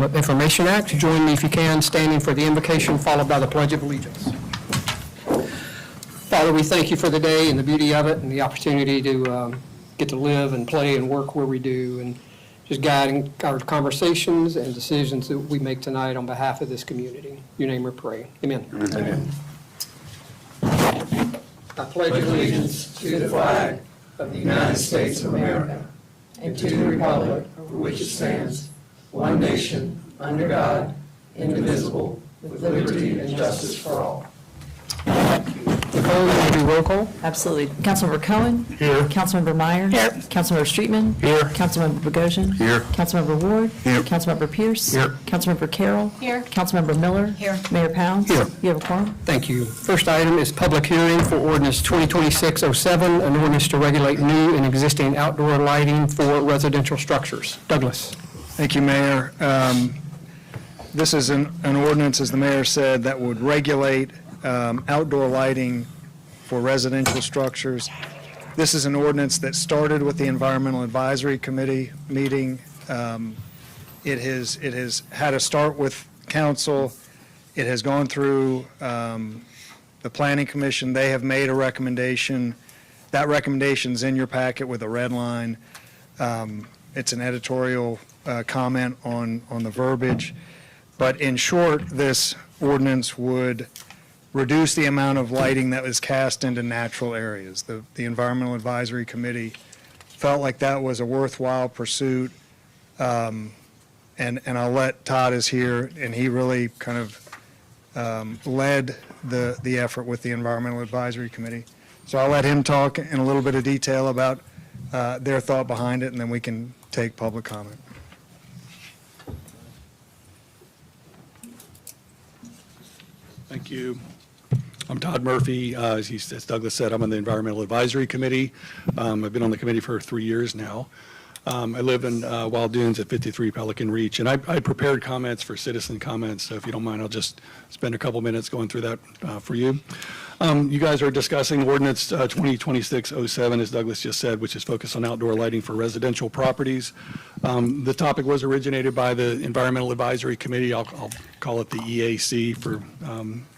of Information Act. Join me if you can, standing for the invocation, followed by the Pledge of Allegiance. Father, we thank you for the day and the beauty of it and the opportunity to get to live and play and work where we do, and just guiding our conversations and decisions that we make tonight on behalf of this community. In your name we pray. Amen. Amen. I pledge allegiance to the flag of the United States of America and to the republic for which it stands, one nation, under God, indivisible, with liberty and justice for all. Nicole, will you do roll call? Absolutely. Councilmember Cohen? Here. Councilmember Meyer? Here. Councilmember Streetman? Here. Councilmember Bogosian? Here. Councilmember Ward? Here. Councilmember Pierce? Here. Councilmember Carroll? Here. Councilmember Miller? Here. Mayor Pounds? Here. You have a quorum? Thank you. First item is public hearing for ordinance 2026-07, an ordinance to regulate new and existing outdoor lighting for residential structures. Douglas. Thank you, Mayor. This is an ordinance, as the mayor said, that would regulate outdoor lighting for residential structures. This is an ordinance that started with the Environmental Advisory Committee meeting. It has had a start with council. It has gone through the Planning Commission. They have made a recommendation. That recommendation's in your packet with a red line. It's an editorial comment on the verbiage. But in short, this ordinance would reduce the amount of lighting that was cast into natural areas. The Environmental Advisory Committee felt like that was a worthwhile pursuit. And I'll let Todd is here, and he really kind of led the effort with the Environmental Advisory Committee. So I'll let him talk in a little bit of detail about their thought behind it, and then we can take public comment. Thank you. I'm Todd Murphy. As Douglas said, I'm on the Environmental Advisory Committee. I've been on the committee for 3 years now. I live in Wild Dunes at 53 Pelican Reach, and I prepared comments for citizen comments, so if you don't mind, I'll just spend a couple minutes going through that for you. You guys are discussing ordinance 2026-07, as Douglas just said, which is focused on outdoor lighting for residential properties. The topic was originated by the Environmental Advisory Committee. I'll call it the EAC for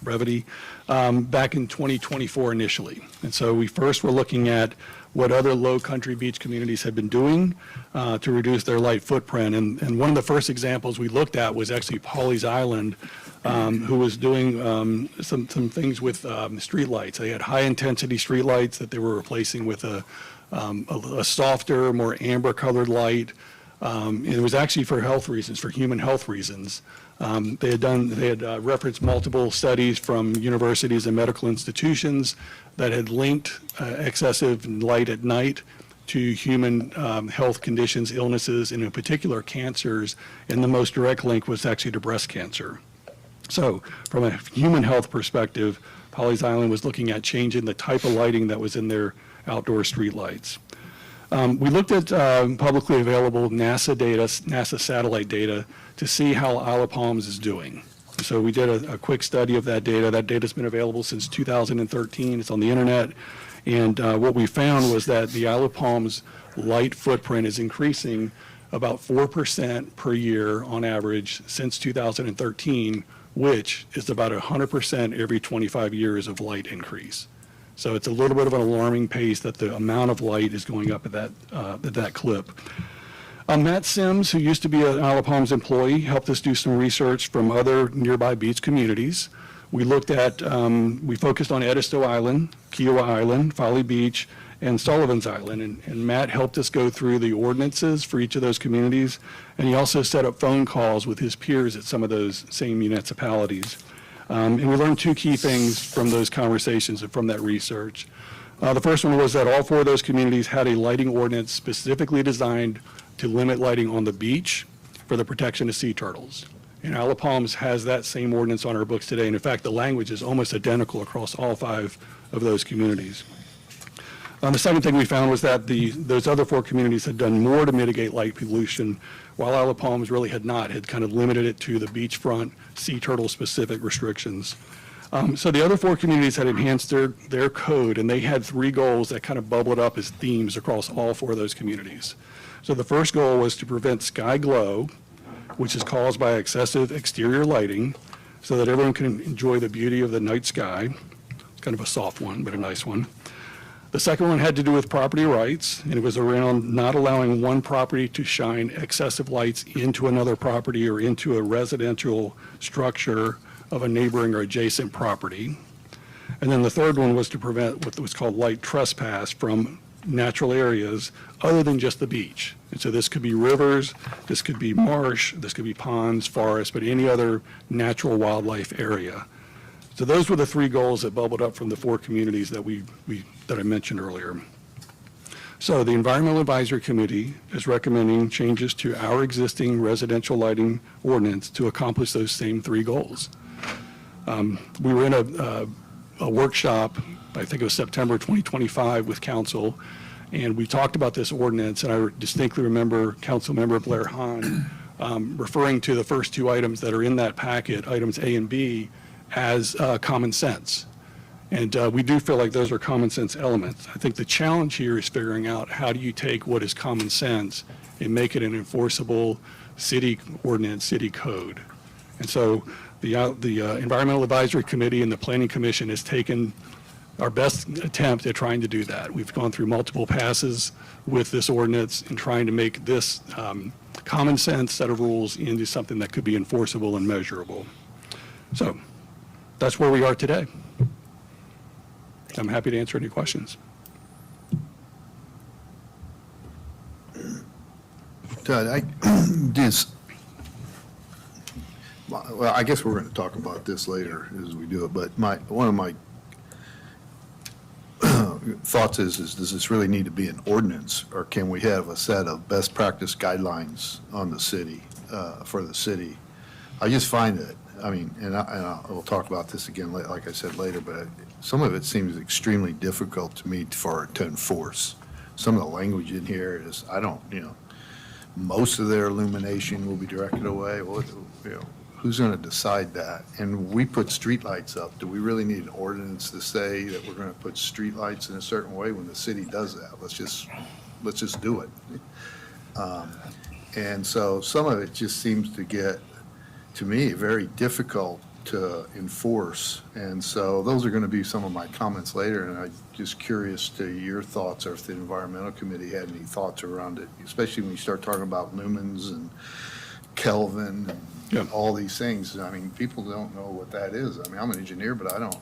brevity, back in 2024 initially. And so we first were looking at what other low country beach communities had been doing to reduce their light footprint. And one of the first examples we looked at was actually Pawleys Island, who was doing some things with street lights. They had high intensity street lights that they were replacing with a softer, more amber colored light. And it was actually for health reasons, for human health reasons. They had referenced multiple studies from universities and medical institutions that had linked excessive light at night to human health conditions, illnesses, and in particular cancers. And the most direct link was actually to breast cancer. So from a human health perspective, Pawleys Island was looking at changing the type of lighting that was in their outdoor street lights. We looked at publicly available NASA data, NASA satellite data, to see how Isle of Palms is doing. So we did a quick study of that data. That data's been available since 2013. It's on the internet. And what we found was that the Isle of Palms light footprint is increasing about 4% per year on average since 2013, which is about 100% every 25 years of light increase. So it's a little bit of an alarming pace that the amount of light is going up at that clip. Matt Sims, who used to be an Isle of Palms employee, helped us do some research from other nearby beach communities. We looked at, we focused on Edisto Island, Kiowa Island, Folly Beach, and Sullivan's Island. And Matt helped us go through the ordinances for each of those communities. And he also set up phone calls with his peers at some of those same municipalities. And we learned two key things from those conversations and from that research. The first one was that all four of those communities had a lighting ordinance specifically designed to limit lighting on the beach for the protection of sea turtles. And Isle of Palms has that same ordinance on our books today. And in fact, the language is almost identical across all five of those communities. The second thing we found was that those other four communities had done more to mitigate light pollution, while Isle of Palms really had not, had kind of limited it to the beachfront sea turtle specific restrictions. So the other four communities had enhanced their code, and they had three goals that kind of bubbled up as themes across all four of those communities. So the first goal was to prevent sky glow, which is caused by excessive exterior lighting, so that everyone can enjoy the beauty of the night sky. It's kind of a soft one, but a nice one. The second one had to do with property rights, and it was around not allowing one property to shine excessive lights into another property or into a residential structure of a neighboring or adjacent property. And then the third one was to prevent what was called light trespass from natural areas other than just the beach. And so this could be rivers, this could be marsh, this could be ponds, forests, but any other natural wildlife area. So those were the three goals that bubbled up from the four communities that that I mentioned earlier. So the Environmental Advisory Committee is recommending changes to our existing residential lighting ordinance to accomplish those same three goals. We were in a workshop, I think it was September 2025 with council, and we talked about this ordinance, and I distinctly remember Councilmember Blair Hahn referring to the first two items that are in that packet, items A and B, as common sense. And we do feel like those are common sense elements. I think the challenge here is figuring out how do you take what is common sense and make it an enforceable city ordinance, city code. And so the Environmental Advisory Committee and the Planning Commission has taken our best attempt at trying to do that. We've gone through multiple passes with this ordinance and trying to make this common sense set of rules into something that could be enforceable and measurable. So that's where we are today. I'm happy to answer any questions. Todd, well, I guess we're going to talk about this later as we do it, but one of my thoughts is does this really need to be an ordinance, or can we have a set of best practice guidelines on the city, for the city? I just find that, I mean, and we'll talk about this again, like I said, later, but some of it seems extremely difficult to me to enforce. Some of the language in here is, most of their illumination will be directed away. Well, who's going to decide that? And we put streetlights up. Do we really need an ordinance to say that we're going to put streetlights in a certain way when the city does that? Let's just do it. And so some of it just seems to get, to me, very difficult to enforce. And so those are going to be some of my comments later, and I'm just curious to your thoughts, or if the Environmental Committee had any thoughts around it, especially when you start talking about lumens and Kelvin and all these things. I mean, people don't know what that is. I mean, I'm an engineer, but I don't,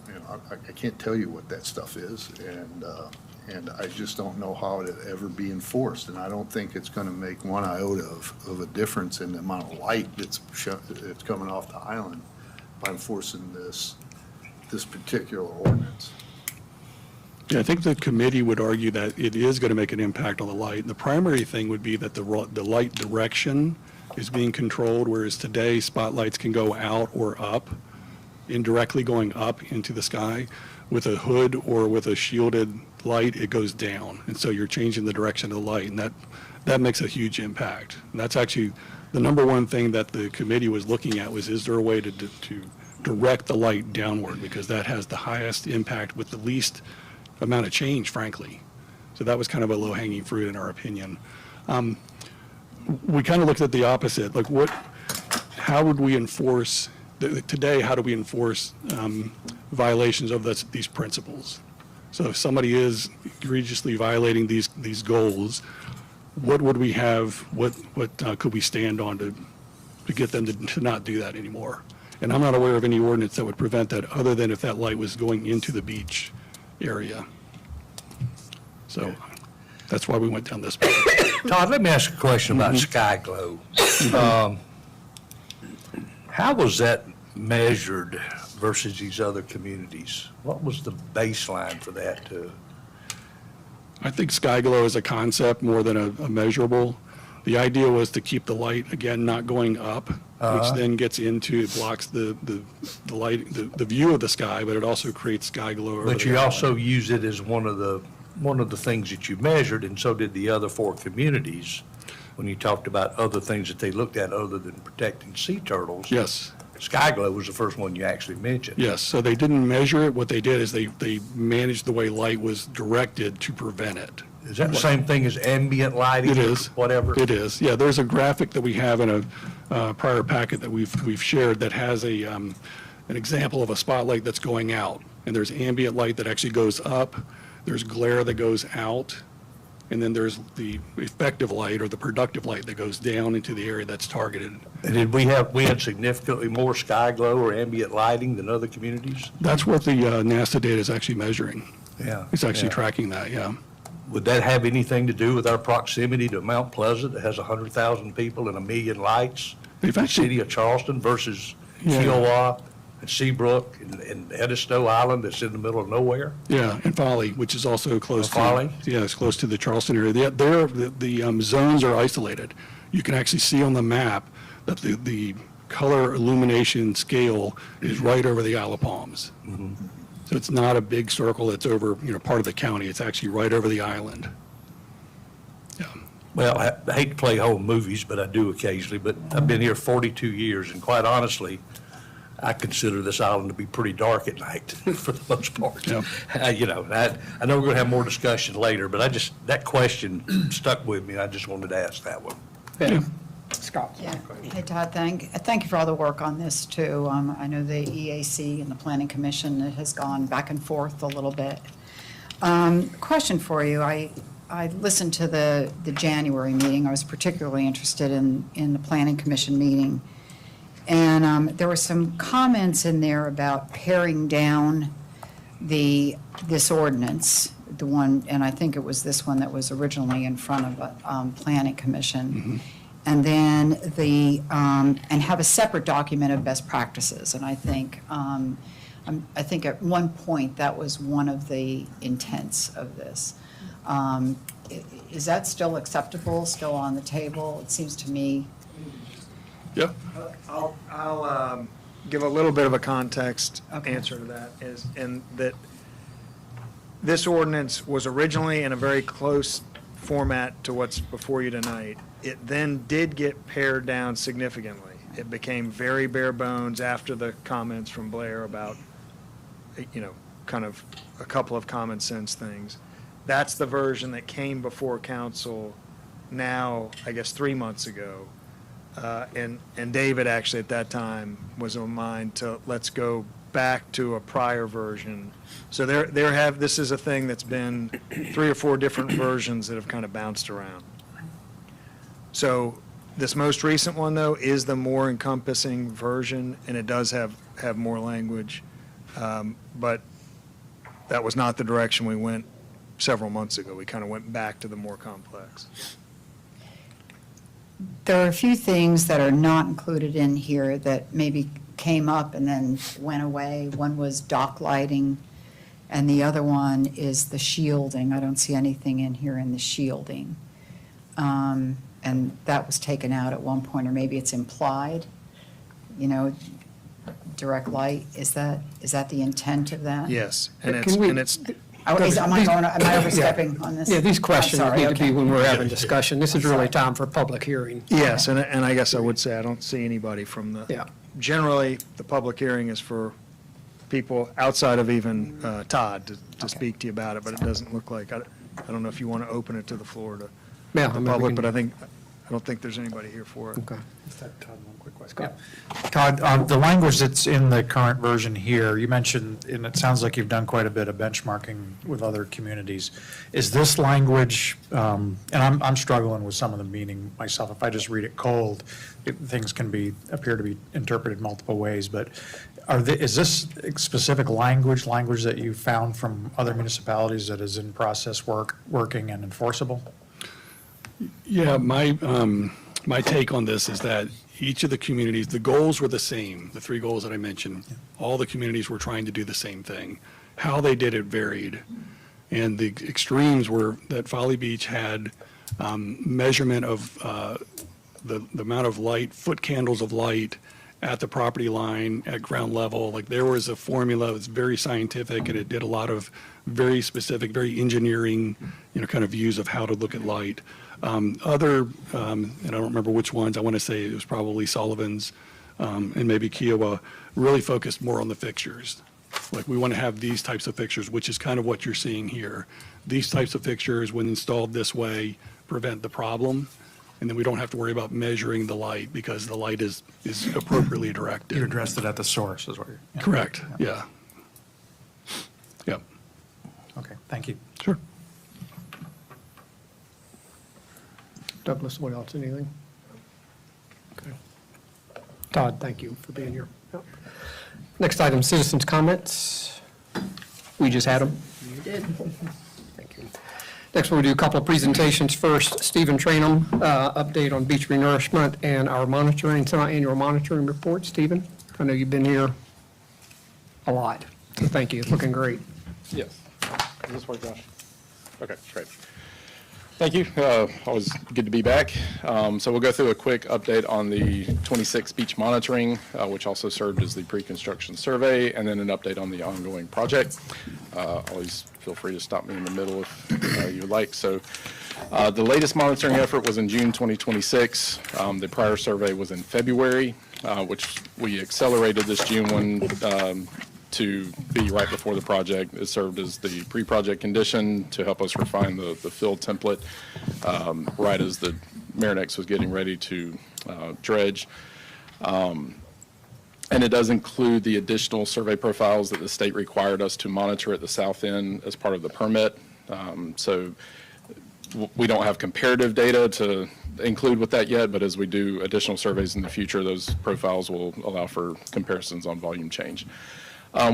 I can't tell you what that stuff is, and I just don't know how it'd ever be enforced. And I don't think it's going to make one iota of a difference in the amount of light that's coming off the island by enforcing this particular ordinance. Yeah, I think the committee would argue that it is going to make an impact on the light. And the primary thing would be that the light direction is being controlled, whereas today spotlights can go out or up, indirectly going up into the sky. With a hood or with a shielded light, it goes down. And so you're changing the direction of the light, and that makes a huge impact. And that's actually the number one thing that the committee was looking at was, is there a way to direct the light downward? Because that has the highest impact with the least amount of change, frankly. So that was kind of a low-hanging fruit in our opinion. We kind of looked at the opposite. Like how would we enforce, today, how do we enforce violations of these principles? So if somebody is egregiously violating these goals, what would we have, what could we stand on to get them to not do that anymore? And I'm not aware of any ordinance that would prevent that, other than if that light was going into the beach area. So that's why we went down this path. Todd, let me ask a question about Sky Glow. How was that measured versus these other communities? What was the baseline for that to? I think Sky Glow is a concept more than a measurable. The idea was to keep the light, again, not going up, which then gets into, it blocks the light, the view of the sky, but it also creates sky glow. over But the you island. also use it as one of the things that you measured, and so did the other four communities, when you talked about other things that they looked at other than protecting sea turtles. Yes, Sky Glow was the first one you actually mentioned. yes. So they didn't measure it. What they did is they managed the way light was directed to prevent it. Is that the same thing as ambient lighting? It is. Whatever? It is. Yeah, there's a graphic that we have in prior packet that we've shared that has an example of a spotlight that's going out. And there's ambient light that actually goes up, there's glare that goes out, and then there's the effective light or the productive light that goes down into the area that's targeted. And did we had significantly more sky glow or ambient lighting than other communities? That's what the NASA data is actually measuring. Yeah. It's actually Yeah. tracking that, yeah. Would that have anything to do with our proximity to Mount Pleasant that has 100,000 people and 1 million lights? They've The actually- city of Charleston versus Yeah. Kiowa and Seabrook and Edisto Island that's in the middle of nowhere? Yeah, and Folly, which is also close to. Folly? Yeah, it's close to the Charleston area. The zones are isolated. You can actually see on the map that the color illumination scale is right over the Isle of Palms. So it's not a big circle that's over, part of the county. It's actually right over the island. Yeah. Well, I hate to play home movies, but I do occasionally, but I've been here 42 years, and quite honestly, I consider this island to be pretty dark at night for the most part. Yeah. I know we're going to have more discussion later, but that question stuck with me. I just wanted to ask that one. Yeah. Scott? Yeah. Hey, Todd, thank you for all the work on this, too. I know the EAC and the Planning Commission has gone back and forth a little bit. Question for you. I listened to the January meeting. I was particularly interested in the Planning Commission meeting. And there were some comments in there about paring down this ordinance, the one, and I think it was this one that was originally in front of the Planning Commission. And then and have a separate document of best practices. And I think at one point that was one of the intents of this. Is that still acceptable, still on the table? It seems to me. Yeah. I'll give a little bit of a context Okay. answer to that, in that this ordinance was originally in a very close format to what's before you tonight. It then did get pared down significantly. It became very bare bones after the comments from Blair about, kind of a couple of common sense things. That's the version that came before council now, I guess, 3 months ago. And David actually at that time was of mind to let's go back to a prior version. So this is a thing that's been 3 or 4 different versions that have kind of bounced around. So this most recent one, though, is the more encompassing version, and it does have more language. But that was not the direction we went several months ago. We kind of went back to the more complex. There are a few things that are not included in here that maybe came up and then went away. One was dock lighting, and the other one is the shielding. I don't see anything in here in the shielding. And that was taken out at one point, or maybe it's implied, direct light. Is that the intent of that? Yes, and Can we- it's, Am I overstepping on this? Yeah, these I'm questions sorry, need to be okay. when we're having discussion. This is really time for public hearing. yes, and I guess I would say I don't see anybody from the. Yeah. Generally, the public hearing is for people outside of even Todd to speak to you about it, but it doesn't look like, I don't know if you want to open it to the floor to Yeah, the I mean, we public, can- but I don't think there's anybody here for it. Okay. Todd, the language that's in the current version here, you mentioned, and it sounds like you've done quite a bit of benchmarking with other communities. Is this language, and I'm struggling with some of the meaning myself. If I just read it cold, things can appear to be interpreted multiple ways. But is this specific language that you found from other municipalities that is in process working and enforceable? Yeah, my take on this is that each of the communities, the goals were the same, the 3 goals that I mentioned. All the communities were trying to do the same thing. How they did it varied. And the extremes were that Folly Beach had measurement of the amount of light, foot candles of light at the property line, at ground level. Like there was a formula, it was very scientific, and it did a lot of very specific, very engineering, kind of views of how to look at light. And I don't remember which ones, I want to say it was probably Sullivan's and maybe Kiowa, really focused more on the fixtures. Like we want to have these types of fixtures, which is kind of what you're seeing here. These types of fixtures, when installed this way, prevent the problem. And then we don't have to worry about measuring the light because the light is appropriately directed. You addressed it at the source, is what you're. yeah. Correct, yeah. Yep, Okay, thank you. sure. Douglas, what else, anything? Okay. Todd, thank you for being here. Yep. Next item, citizens' comments. We just had them. You did. Thank you. Next, we'll do a couple of presentations. First, Stephen Trainum, update on beach renourishment and our monitoring, semi-annual monitoring report. Stephen, I know you've been here a lot, so thank you. It's looking great. Yes. Does this work, Josh? Okay, great. Thank you. Always good to be back. So we'll go through a quick update on the 26 beach monitoring, which also served as the pre-construction survey, and then an update on the ongoing project. Always feel free to stop me in the middle if you would like. So the latest monitoring effort was in June 2026. The prior survey was in February, which we accelerated this June one to be right before the project. It served as the pre-project condition to help us refine the field template right as the Marinex was getting ready to dredge. And it does include the additional survey profiles that the state required us to monitor at the south end as part of the permit. So we don't have comparative data to include with that yet, but as we do additional surveys in the future, those profiles will allow for comparisons on volume change.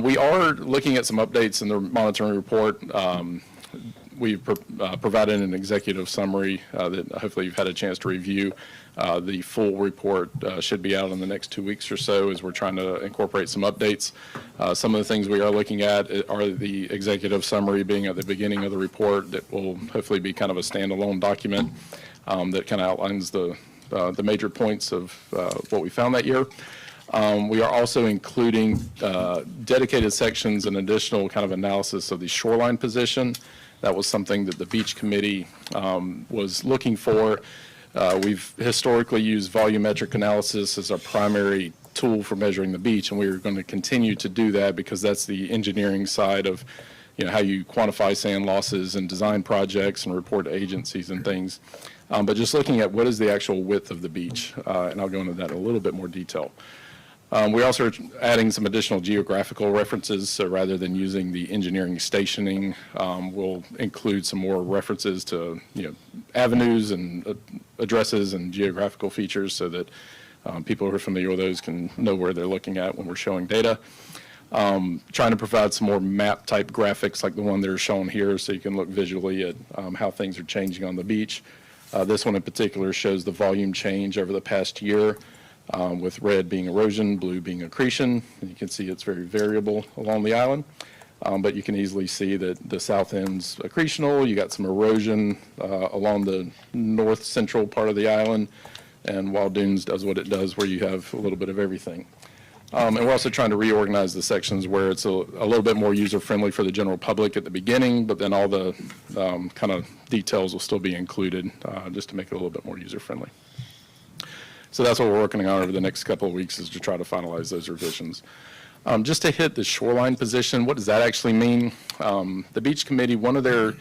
We are looking at some updates in the monitoring report. We've provided an executive summary that hopefully you've had a chance to review. The full report should be out in the next 2 weeks or so as we're trying to incorporate some updates. Some of the things we are looking at are the executive summary being at the beginning of the report that will hopefully be kind of a standalone document that kind of outlines the major points of what we found that year. We are also including dedicated sections and additional kind of analysis of the shoreline position. That was something that the beach committee was looking for. We've historically used volumetric analysis as our primary tool for measuring the beach, and we're going to continue to do that because that's the engineering side of, you know, how you quantify sand losses and design projects and report to agencies and things. But just looking at what is the actual width of the beach, and I'll go into that in a little bit more detail. We're also adding some additional geographical references, so rather than using the engineering stationing, we'll include some more references to, you know, avenues and addresses and geographical features so that people who are familiar with those can know where they're looking at when we're showing data. Trying to provide some more map-type graphics like the one that are shown here so you can look visually at how things are changing on the beach. This one in particular shows the volume change over the past year. With red being erosion, blue being accretion. And you can see it's very variable along the island, but you can easily see that the south end's accretional. You got some erosion along the north central part of the island, and Wild Dunes does what it does where you have a little bit of everything. And we're also trying to reorganize the sections where it's a little bit more user-friendly for the general public at the beginning, but then all the kind of details will still be included just to make it a little bit more user-friendly. So that's what we're working on over the next couple of weeks, is to try to finalize those revisions. Just to hit the shoreline position, what does that actually mean? The beach committee, one of their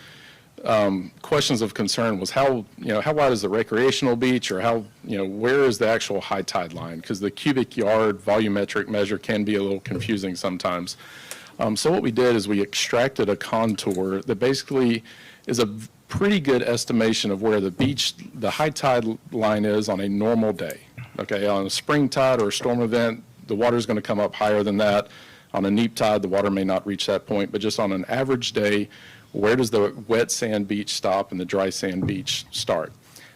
questions of concern was how wide is the recreational beach, or where is the actual high tide line? Because the cubic yard volumetric measure can be a little confusing sometimes. So what we did is we extracted a contour that basically is a pretty good estimation of where the high tide line is on a normal day. Okay, on a spring tide or a storm event, the water is going to come up higher than that. On a neap tide, the water may not reach that point, but just on an average day, where does the wet sand beach stop and the dry sand beach start?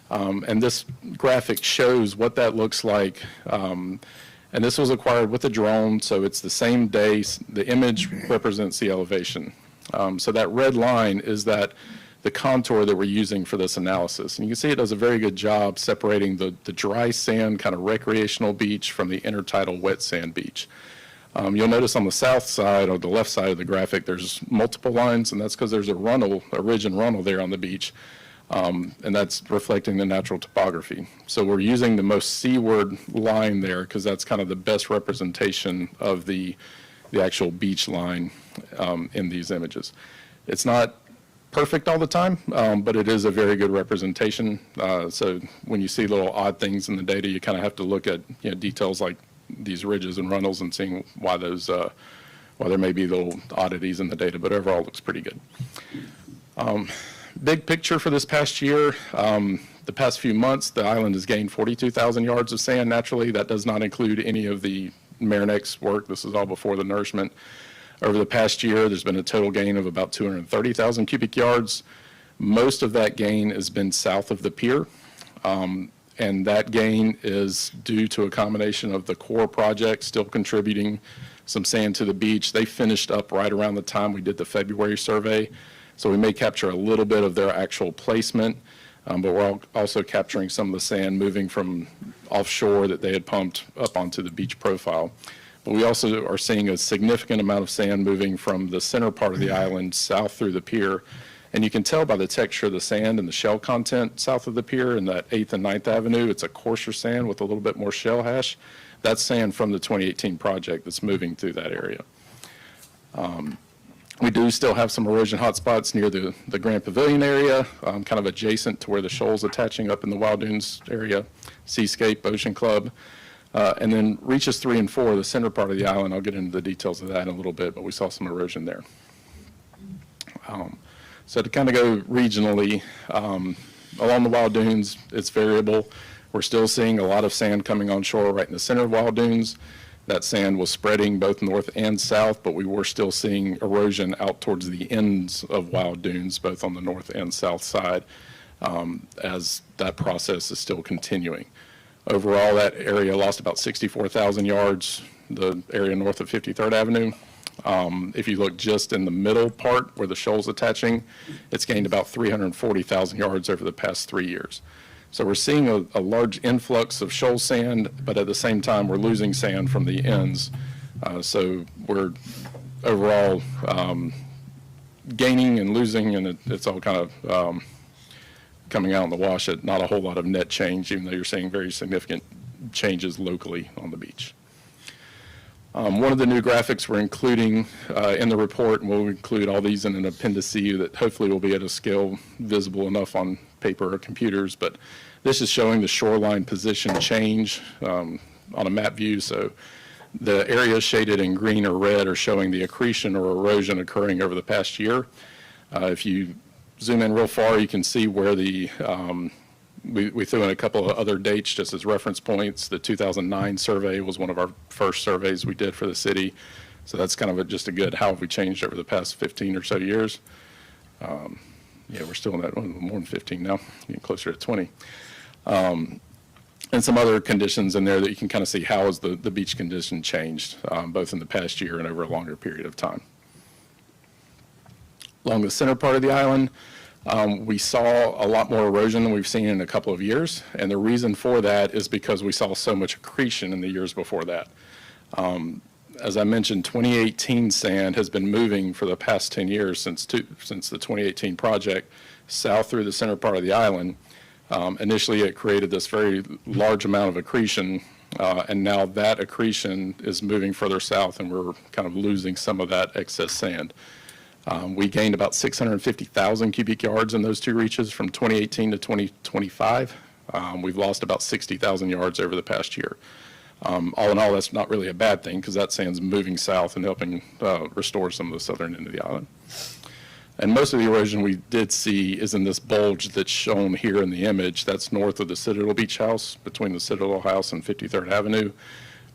And this graphic shows what that looks like. And this was acquired with a drone, so it's the same day. The image represents the elevation. So that red line is the contour that we're using for this analysis. And you can see it does a very good job separating the dry sand kind of recreational beach from the intertidal wet sand beach. You'll notice on the south side or the left side of the graphic, there's multiple lines, and that's because there's a ridge and runnel there on the beach. And that's reflecting the natural topography. So we're using the most seaward line there because that's kind of the best representation of the actual beach line in these images. It's not perfect all the time, but it is a very good representation. So when you see little odd things in the data, you kind of have to look at, details like these ridges and runnels and seeing why those, why there may be little oddities in the data, but overall it looks pretty good. Big picture for this past year, the past few months, the island has gained 42,000 yards of sand naturally. That does not include any of the Marinex work. This is all before the nourishment. Over the past year, there's been a total gain of about 230,000 cubic yards. Most of that gain has been south of the pier, and that gain is due to a combination of the core project still contributing some sand to the beach. They finished up right around the time we did the February survey, so we may capture a little bit of their actual placement, but we're also capturing some of the sand moving from offshore that they had pumped up onto the beach profile. But we also are seeing a significant amount of sand moving from the center part of the island south through the pier. And you can tell by the texture of the sand and the shell content south of the pier in that 8th and 9th Avenue, it's a coarser sand with a little bit more shell hash. That's sand from the 2018 project that's moving through that area. We do still have some erosion hotspots near the Grand Pavilion area, kind of adjacent to where the shoal's attaching up in the Wild Dunes area, Seascape, Ocean Club. And then reaches 3 and 4, the center part of the island, I'll get into the details of that in a little bit, but we saw some erosion there. So to kind of go regionally, along the Wild Dunes, it's variable. We're still seeing a lot of sand coming on shore right in the center of Wild Dunes. That sand was spreading both north and south, but we were still seeing erosion out towards the ends of Wild Dunes, both on the north and south side, as that process is still continuing. Overall, that area lost about 64,000 yards, the area north of 53rd Avenue. If you look just in the middle part where the shoal's attaching, it's gained about 340,000 yards over the past 3 years. So we're seeing a large influx of shoal sand, but at the same time, we're losing sand from the ends. So we're overall gaining and losing, and it's all kind of coming out in the wash at not a whole lot of net change, even though you're seeing very significant changes locally on the beach. One of the new graphics we're including in the report, and we'll include all these in an appendice that hopefully will be at a scale visible enough on paper or computers, but this is showing the shoreline position change on a map view. So the areas shaded in green or red are showing the accretion or erosion occurring over the past year. If you zoom in real far, you can see where the we threw in a couple of other dates just as reference points. The 2009 survey was one of our first surveys we did for the city. So that's kind of just a good how have we changed over the past 15 or so years. Yeah, we're still in that, more than 15 now, getting closer to 20. And some other conditions in there that you can kind of see how has the beach condition changed, both in the past year and over a longer period of time. Along the center part of the island, we saw a lot more erosion than we've seen in a couple of years, and the reason for that is because we saw so much accretion in the years before that. As I mentioned, 2018 sand has been moving for the past 10 years since the 2018 project south through the center part of the island. Initially, it created this very large amount of accretion, and now that accretion is moving further south, and we're kind of losing some of that excess sand. We gained about 650,000 cubic yards in those two reaches from 2018 to 2025. We've lost about 60,000 yards over the past year. All in all, that's not really a bad thing because that sand's moving south and helping restore some of the southern end of the island. And most of the erosion we did see is in this bulge that's shown here in the image. That's north of the Citadel Beach House, between the Citadel House and 53rd Avenue.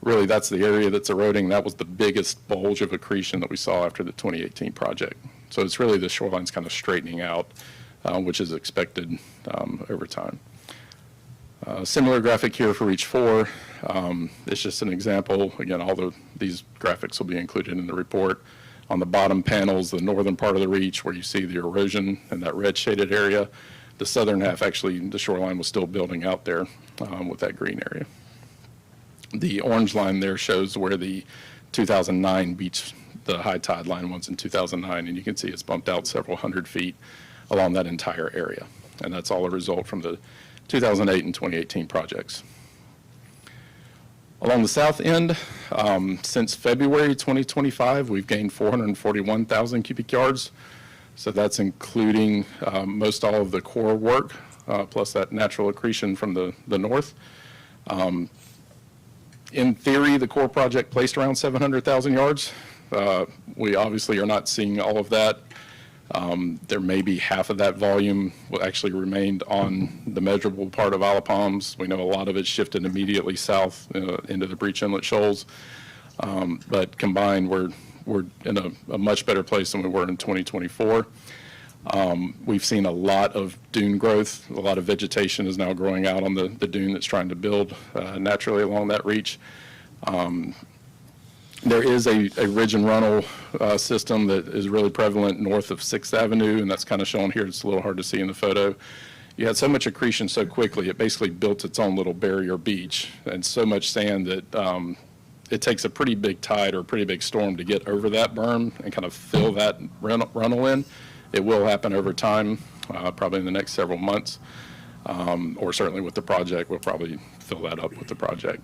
Really, that's the area that's eroding. That was the biggest bulge of accretion that we saw after the 2018 project. So it's really the shoreline's kind of straightening out, which is expected over time. Similar graphic here for Reach 4. It's just an example. Again, these graphics will be included in the report. On the bottom panels, the northern part of the reach where you see the erosion in that red shaded area. The southern half, actually, the shoreline was still building out there with that green area. The orange line there shows where the 2009 beach, the high tide line was in 2009, and you can see it's bumped out several hundred feet along that entire area. And that's all a result from the 2008 and 2018 projects. Along the south end, since February 2025, we've gained 441,000 cubic yards. So that's including most all of the core work, plus that natural accretion from the north. In theory, the core project placed around 700,000 yards. We obviously are not seeing all of that. There may be half of that volume will actually remained on the measurable part of Isle of Palms. We know a lot of it shifted immediately south into the Breach Inlet Shoals. But combined, we're in a much better place than we were in 2024. We've seen a lot of dune growth. A lot of vegetation is now growing out on the dune that's trying to build naturally along that reach. There is a ridge and runnel system that is really prevalent north of 6th Avenue, and that's kind of shown here. It's a little hard to see in the photo. You had so much accretion so quickly, it basically built its own little barrier beach, and so much sand that it takes a pretty big tide or a pretty big storm to get over that berm and kind of fill that runnel in. It will happen over time, probably in the next several months, or certainly with the project. We'll probably fill that up with the project.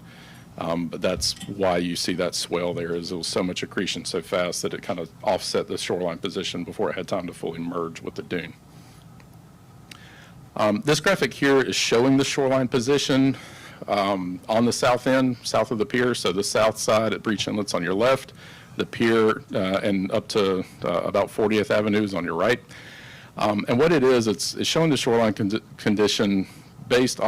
But that's why you see that swell there, is it was so much accretion so fast that it kind of offset the shoreline position before it had time to fully merge with the dune. This graphic here is showing the shoreline position on the south end, south of the pier. So the south side at Breach Inlet's on your left, the pier and up to about 40th Avenue is on your right. And what it is, it's showing the shoreline condition based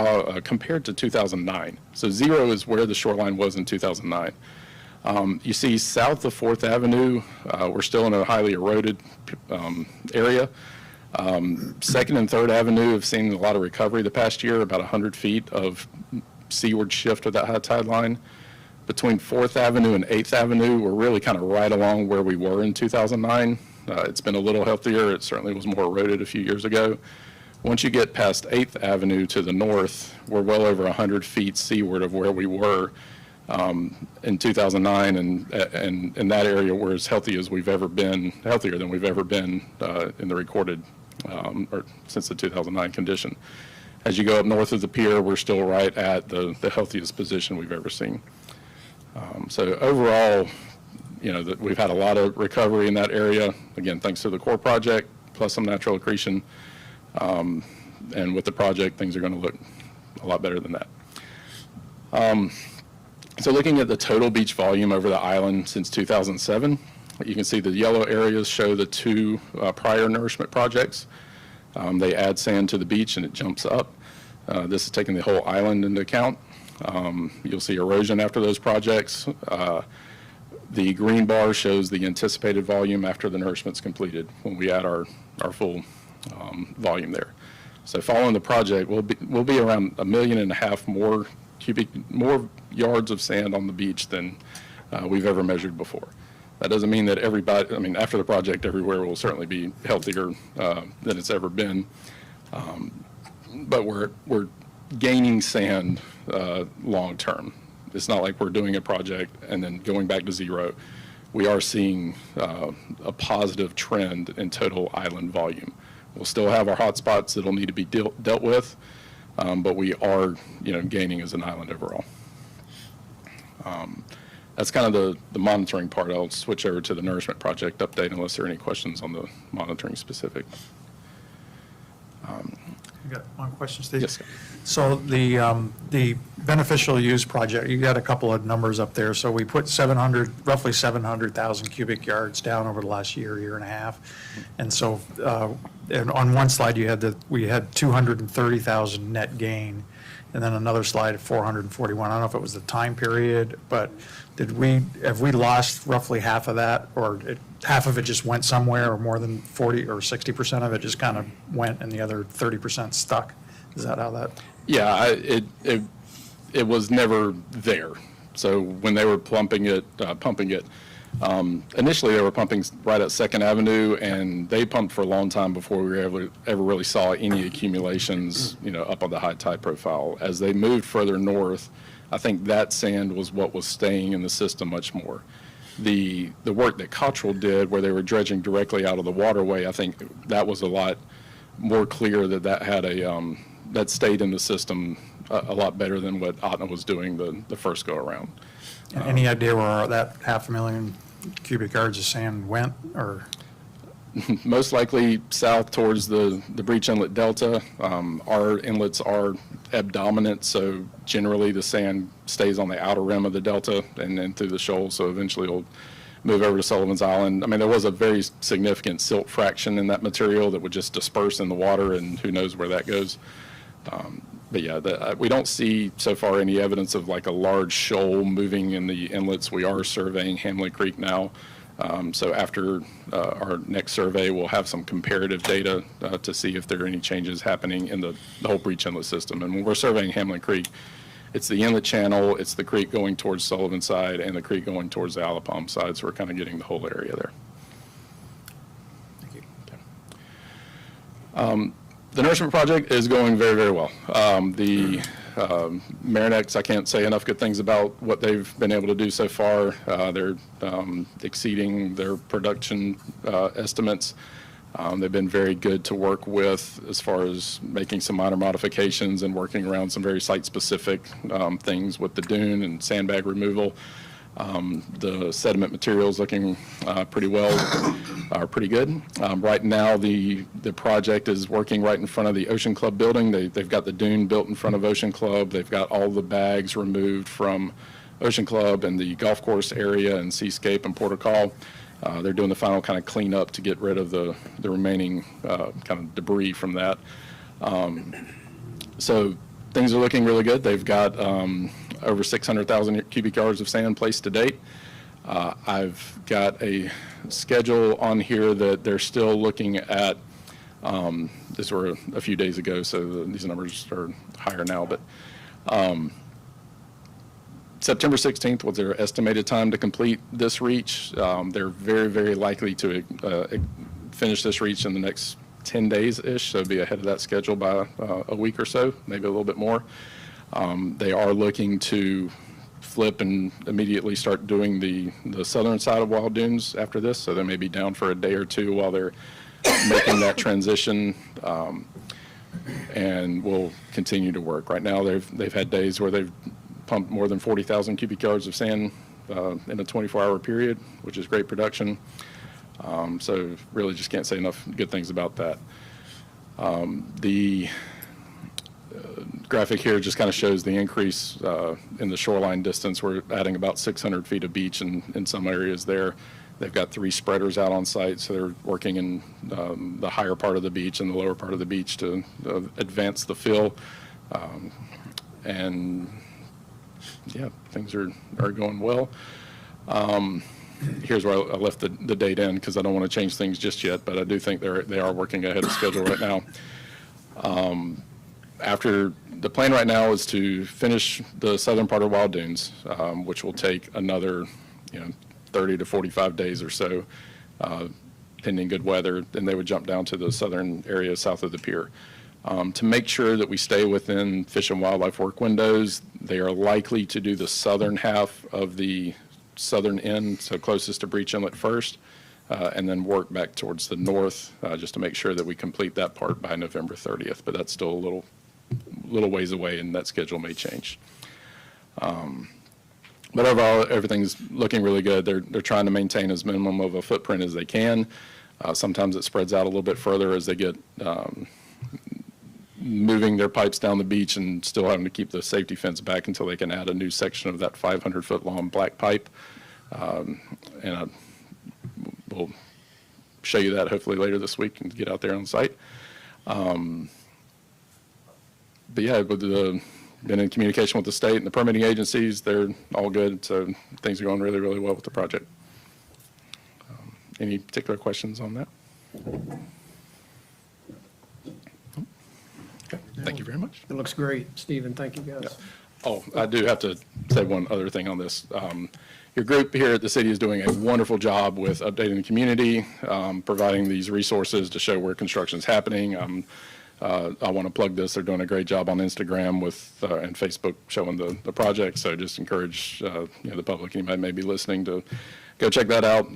compared to 2009. So 0 is where the shoreline was in 2009. You see south of 4th Avenue, we're still in a highly eroded area. 2nd and 3rd Avenue have seen a lot of recovery the past year, about 100 feet of seaward shift of that high tide line. Between 4th Avenue and 8th Avenue, we're really kind of right along where we were in 2009. It's been a little healthier. It certainly was more eroded a few years ago. Once you get past 8th Avenue to the north, we're well over 100 feet seaward of where we were in 2009, and in that area we're as healthy as we've ever been, healthier than we've ever been in the recorded, or since the 2009 condition. As you go up north of the pier, we're still right at the healthiest position we've ever seen. So overall, you know, we've had a lot of recovery in that area, again, thanks to the core project, plus some natural accretion. And with the project, things are going to look a lot better than that. So looking at the total beach volume over the island since 2007, you can see the yellow areas show the 2 prior nourishment projects. They add sand to the beach and it jumps up. This is taking the whole island into account. You'll see erosion after those projects. The green bar shows the anticipated volume after the nourishment's completed when we add our full volume there. So following the project, we'll be around 1.5 million more yards of sand on the beach than we've ever measured before. That doesn't mean that everybody, I mean, after the project, everywhere will certainly be healthier than it's ever been. But we're gaining sand long term. It's not like we're doing a project and then going back to 0. We are seeing a positive trend in total island volume. We'll still have our hot spots that'll need to be dealt with, but we are, you know, gaining as an island overall. That's kind of the monitoring part. I'll switch over to the nourishment project update unless there are any questions on the monitoring specific. You got one question, Steve? Yes. So the beneficial use project, you got a couple of numbers up there. So we put roughly 700,000 cubic yards down over the last year and a half. And so and on one slide we had 230,000 net gain, and then another slide at 441. I don't know if it was the time period, but have we lost roughly half of that, or half of it just went somewhere, or more than 40 or 60% of it just kind of went and the other 30% stuck? Is that how that? Yeah, it was never there. So when they were pumping it, initially they were pumping right at 2nd Avenue, and they pumped for a long time before we ever really saw any accumulations, you know, up on the high tide profile. As they moved further north, I think that sand was what was staying in the system much more. The work that Cottrell did, where they were dredging directly out of the waterway, I think that was a lot more clear that had that stayed in the system a lot better than what Ahtna was doing the first go around. Any idea where that 500,000 cubic yards of sand went, or? most likely south towards the Breach Inlet Delta. Our inlets are ebb dominant, so generally the sand stays on the outer rim of the delta and then through the shoal, so eventually it'll move over to Sullivan's Island. I mean, there was a very significant silt fraction in that material that would just disperse in the water, and who knows where that goes. But yeah, we don't see so far any evidence of like a large shoal moving in the inlets. We are surveying Hamlin Creek now. So after our next survey, we'll have some comparative data to see if there are any changes happening in the whole Breach Inlet system. And when we're surveying Hamlin Creek, it's the inlet channel, it's the creek going towards Sullivan side, and the creek going towards the Alapalm side. So we're kind of getting the whole area there. Thank you. Okay. The nourishment project is going very, very well. The Marinex, I can't say enough good things about what they've been able to do so far. They're exceeding their production estimates. They've been very good to work with as far as making some minor modifications and working around some very site-specific things with the dune and sandbag removal. The sediment materials looking pretty well, are pretty good. Right now, the project is working right in front of the Ocean Club building. They've got the dune built in front of Ocean Club. They've got all the bags removed from Ocean Club and the golf course area and Seascape and Port of Call. They're doing the final kind of cleanup to get rid of the remaining kind of debris from that. So things are looking really good. They've got over 600,000 cubic yards of sand placed to date. I've got a schedule on here that they're still looking at. These were a few days ago, so these numbers are higher now, but September 16th was their estimated time to complete this reach. They're very, very likely to finish this reach in the next 10 days-ish, so be ahead of that schedule by a week or so, maybe a little bit more. They are looking to flip and immediately start doing the southern side of Wild Dunes after this, so they may be down for a day or two while they're making that transition, and will continue to work. Right now, they've had days where they've pumped more than 40,000 cubic yards of sand in a 24-hour period, which is great production. So really just can't say enough good things about that. The graphic here just kind of shows the increase in the shoreline distance. We're adding about 600 feet of beach in some areas there. They've got 3 spreaders out on site, so they're working in the higher part of the beach and the lower part of the beach to advance the fill. And yeah, things are going well. Here's where I left the date in because I don't want to change things just yet, but I do think they are working ahead of schedule right now. After the plan right now is to finish the southern part of Wild Dunes, which will take another 30 to 45 days or so, pending good weather. Then they would jump down to the southern area south of the pier. To make sure that we stay within Fish and Wildlife work windows, they are likely to do the southern half of the southern end, so closest to Breach Inlet first, and then work back towards the north, just to make sure that we complete that part by November 30th. But that's still a little ways away, and that schedule may change. But overall, everything's looking really good. They're trying to maintain as minimum of a footprint as they can. Sometimes it spreads out a little bit further as they get moving their pipes down the beach and still having to keep the safety fence back until they can add a new section of that 500-foot-long black pipe. And we'll show you that hopefully later this week and get out there on site. But yeah, been in communication with the state and the permitting agencies. They're all good, so things are going really, really well with the project. Any particular questions on that? Okay, thank you very much. It looks great, Stephen. Thank you, guys. Oh, I do have to say one other thing on this. Your group here at the city is doing a wonderful job with updating the community, providing these resources to show where construction is happening. I want to plug this. They're doing a great job on Instagram and Facebook showing the project. So just encourage the public, anybody may be listening, to go check that out.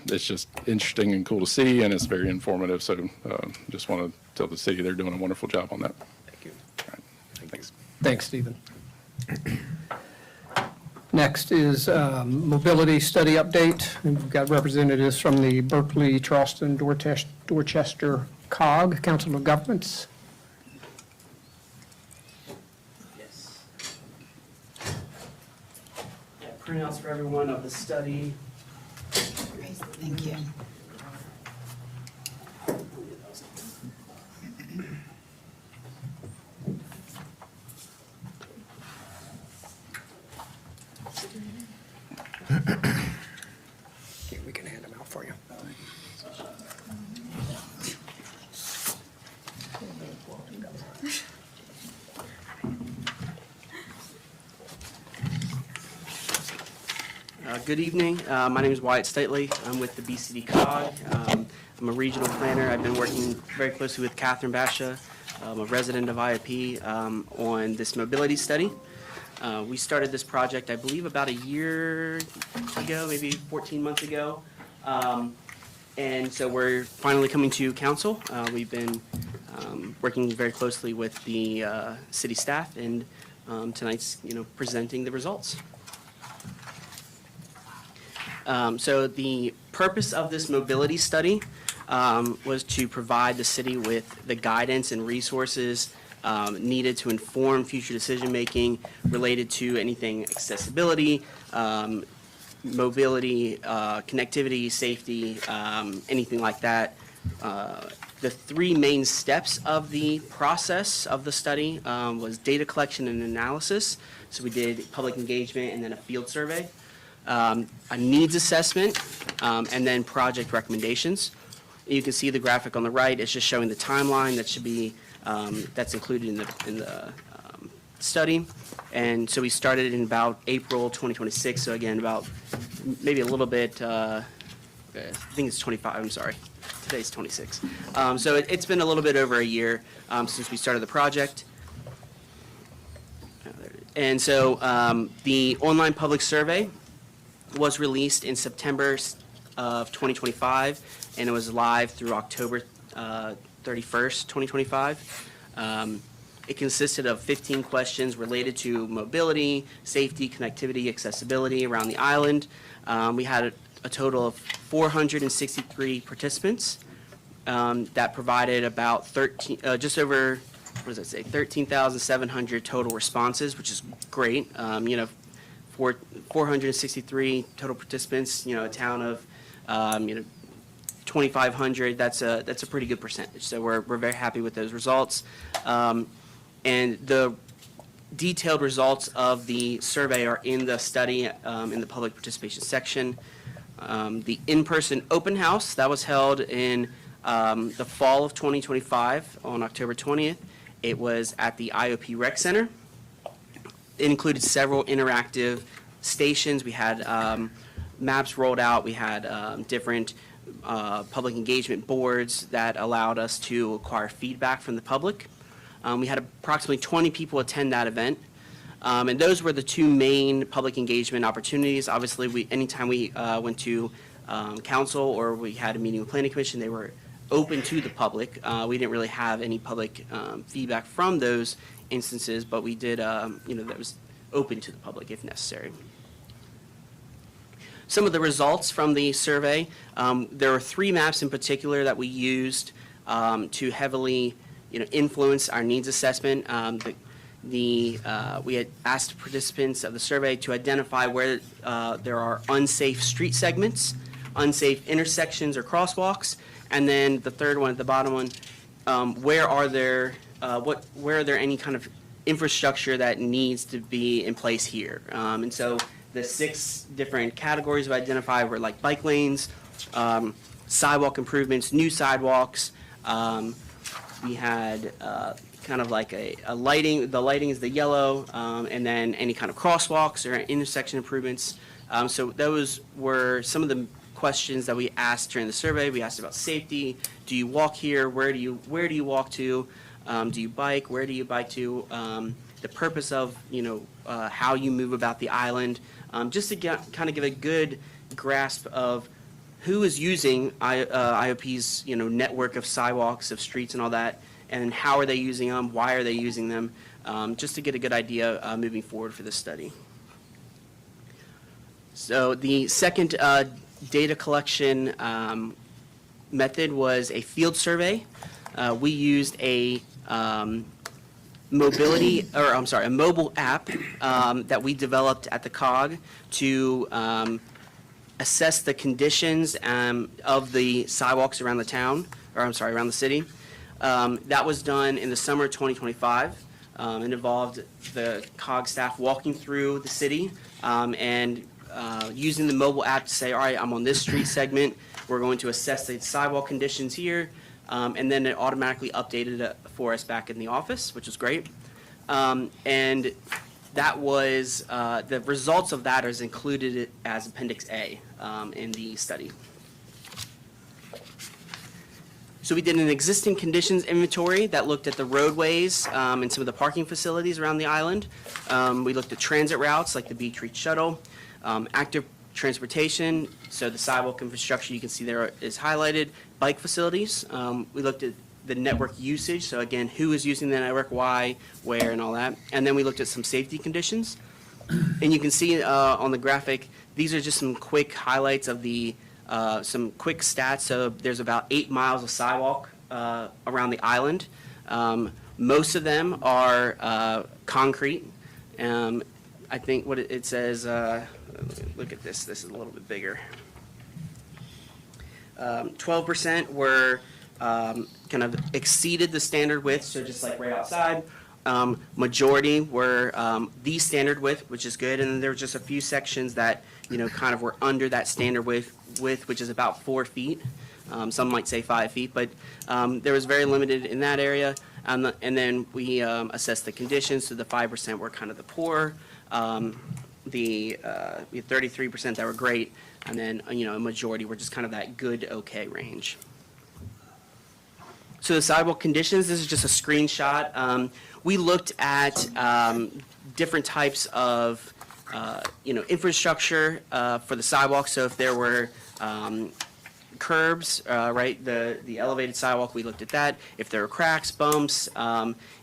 It's just interesting and cool to see, and it's very informative. So just want to tell the city they're doing a wonderful job on that. Thank you. All right. Thanks. Thanks, Stephen. Next is mobility study update. We've got representatives from the Berkeley, Charleston, Dorchester COG, Council of Governments. Yes. Printouts for everyone of the study. Thank you. Okay, we can hand them out for you. Good evening. My name is Wyatt Stately. I'm with the BCD COG. I'm a regional planner. I've been working very closely with Catherine Basha, a resident of IOP, on this mobility study. We started this project, I believe, about a year ago, maybe 14 months ago. And so we're finally coming to council. We've been working very closely with the city staff, and tonight's, presenting the results. So the purpose of this mobility study was to provide the city with the guidance and resources needed to inform future decision-making related to anything accessibility, mobility, connectivity, safety, anything like that. The three main steps of the process of the study was data collection and analysis. So we did public engagement and then a field survey. A needs assessment, and then project recommendations. You can see the graphic on the right. It's just showing the timeline that should be that's included in the study. And so we started in about April 2026. So again, about maybe a little bit. I think it's 25. I'm sorry. Today's 26. So it's been a little bit over a year since we started the project. And so the online public survey was released in September of 2025, and it was live through October 31st, 2025. It consisted of 15 questions related to mobility, safety, connectivity, accessibility around the island. We had a total of 463 participants that provided about just over, 13,700 total responses, which is great. 463 total participants, a town of, 2,500, that's a pretty good percentage. So we're very happy with those results. And the detailed results of the survey are in the study, in the public participation section. The in-person open house, that was held in the fall of 2025 on October 20th. It was at the IOP Rec Center. It included several interactive stations. We had maps rolled out. We had different public engagement boards that allowed us to acquire feedback from the public. We had approximately 20 people attend that event. And those were the two main public engagement opportunities. Obviously, anytime we went to council or we had a meeting with Planning Commission, they were open to the public. We didn't really have any public feedback from those instances, but we did, that was open to the public if necessary. Some of the results from the survey, there were three maps in particular that we used to heavily, influence our needs assessment. We had asked participants of the survey to identify where there are unsafe street segments, unsafe intersections or crosswalks, and then the third one, the bottom one, where are there any kind of infrastructure that needs to be in place here? And so the 6 different categories we identified were like bike lanes, sidewalk improvements, new sidewalks. We had kind of like a lighting. The lighting is the yellow, and then any kind of crosswalks or intersection improvements. So those were some of the questions that we asked during the survey. We asked about safety. Do you walk here? Where do you walk to? Do you bike? Where do you bike to? The purpose of, how you move about the island, just to kind of give a good grasp of who is using IOP's, network of sidewalks, of streets and all that, and how are they using them? Why are they using them? Just to get a good idea moving forward for this study. So the second data collection method was a field survey. We used a a mobile app that we developed at the COG to assess the conditions of the sidewalks around the town, around the city. That was done in the summer of 2025. It involved the COG staff walking through the city and using the mobile app to say, all right, I'm on this street segment. We're going to assess the sidewalk conditions here. And then it automatically updated it for us back in the office, which was great. And that was, the results of that is included as Appendix A in the study. So we did an existing conditions inventory that looked at the roadways and some of the parking facilities around the island. We looked at transit routes like the Beach Reach Shuttle, active transportation, so the sidewalk infrastructure you can see there is highlighted, bike facilities. We looked at the network usage, so again, who is using the network, why, where, and all that. And then we looked at some safety conditions. And you can see on the graphic, these are just some quick highlights of the some quick stats. So there's about 8 miles of sidewalk around the island. Most of them are concrete. I think what it says, look at this is a little bit bigger. 12% were kind of exceeded the standard width, so just like right outside. Majority were the standard width, which is good, and then there were just a few sections that, kind of were under that standard width, which is about 4 feet. Some might say 5 feet, but there was very limited in that area. And then we assessed the conditions, so the 5% were kind of the poor. We had 33% that were great, and then, a majority were just kind of that good, okay range. So the sidewalk conditions, this is just a screenshot. We looked at different types of, infrastructure for the sidewalk. So if there were curbs, right, the elevated sidewalk, we looked at that. If there were cracks, bumps,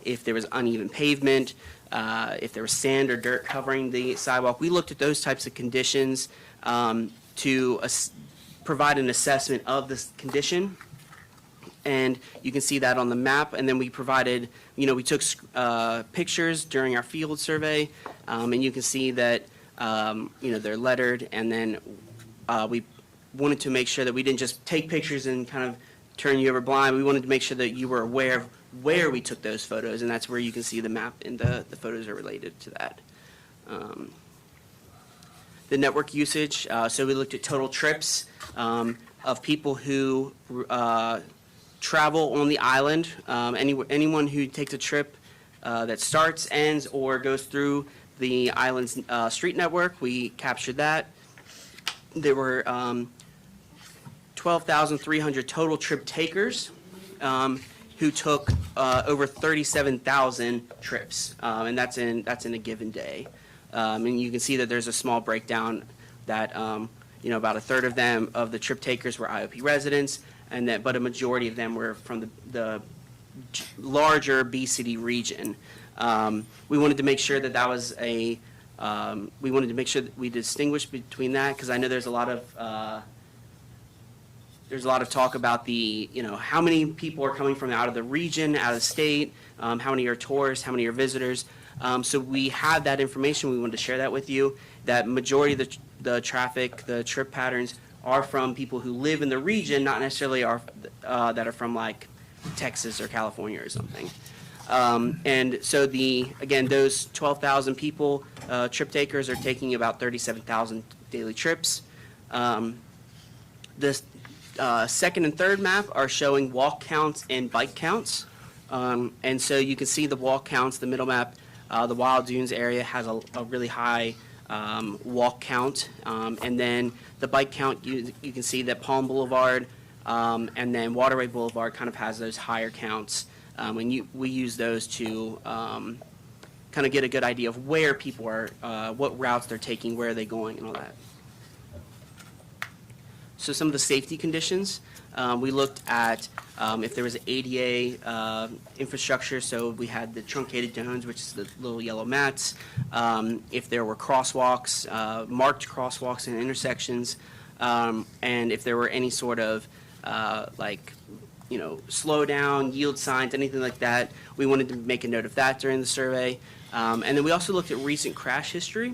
if there was uneven pavement, if there was sand or dirt covering the sidewalk, we looked at those types of conditions to provide an assessment of this condition. And you can see that on the map. And then we provided, we took pictures during our field survey, and you can see that, they're lettered. And then we wanted to make sure that we didn't just take pictures and kind of turn you over blind. We wanted to make sure that you were aware of where we took those photos, and that's where you can see the map and the photos are related to that. The network usage, so we looked at total trips of people who travel on the island. Anyone who takes a trip that starts, ends, or goes through the island's street network, we captured that. There were 12,300 total trip takers who took over 37,000 trips, and that's in a given day. And you can see that there's a small breakdown that about a third of them of the trip takers were IOP residents, but a majority of them were from the larger B-City region. We wanted to make sure that was we wanted to make sure that we distinguish between that, because I know there's a lot of talk about how many people are coming from out of the region, out of the state, how many are tourists, how many are visitors. So we have that information. We wanted to share that with you. That majority of the traffic, the trip patterns, are from people who live in the region, not necessarily that are from like Texas or California or something. And so again, those 12,000 people, trip takers, are taking about 37,000 daily trips. The second and third map are showing walk counts and bike counts. And so you can see the walk counts, the middle map, the Wild Dunes area has a really high walk count. And then the bike count, you can see that Palm Boulevard and then Waterway Boulevard kind of has those higher counts. And we use those to kind of get a good idea of where people are, what routes they're taking, where are they going, and all that. So some of the safety conditions. We looked at if there was ADA infrastructure, so we had the truncated domes, which is the little yellow mats, if there were crosswalks, marked crosswalks and intersections, and if there were any sort of slow down, yield signs, anything like that. We wanted to make a note of that during the survey. And then we also looked at recent crash history.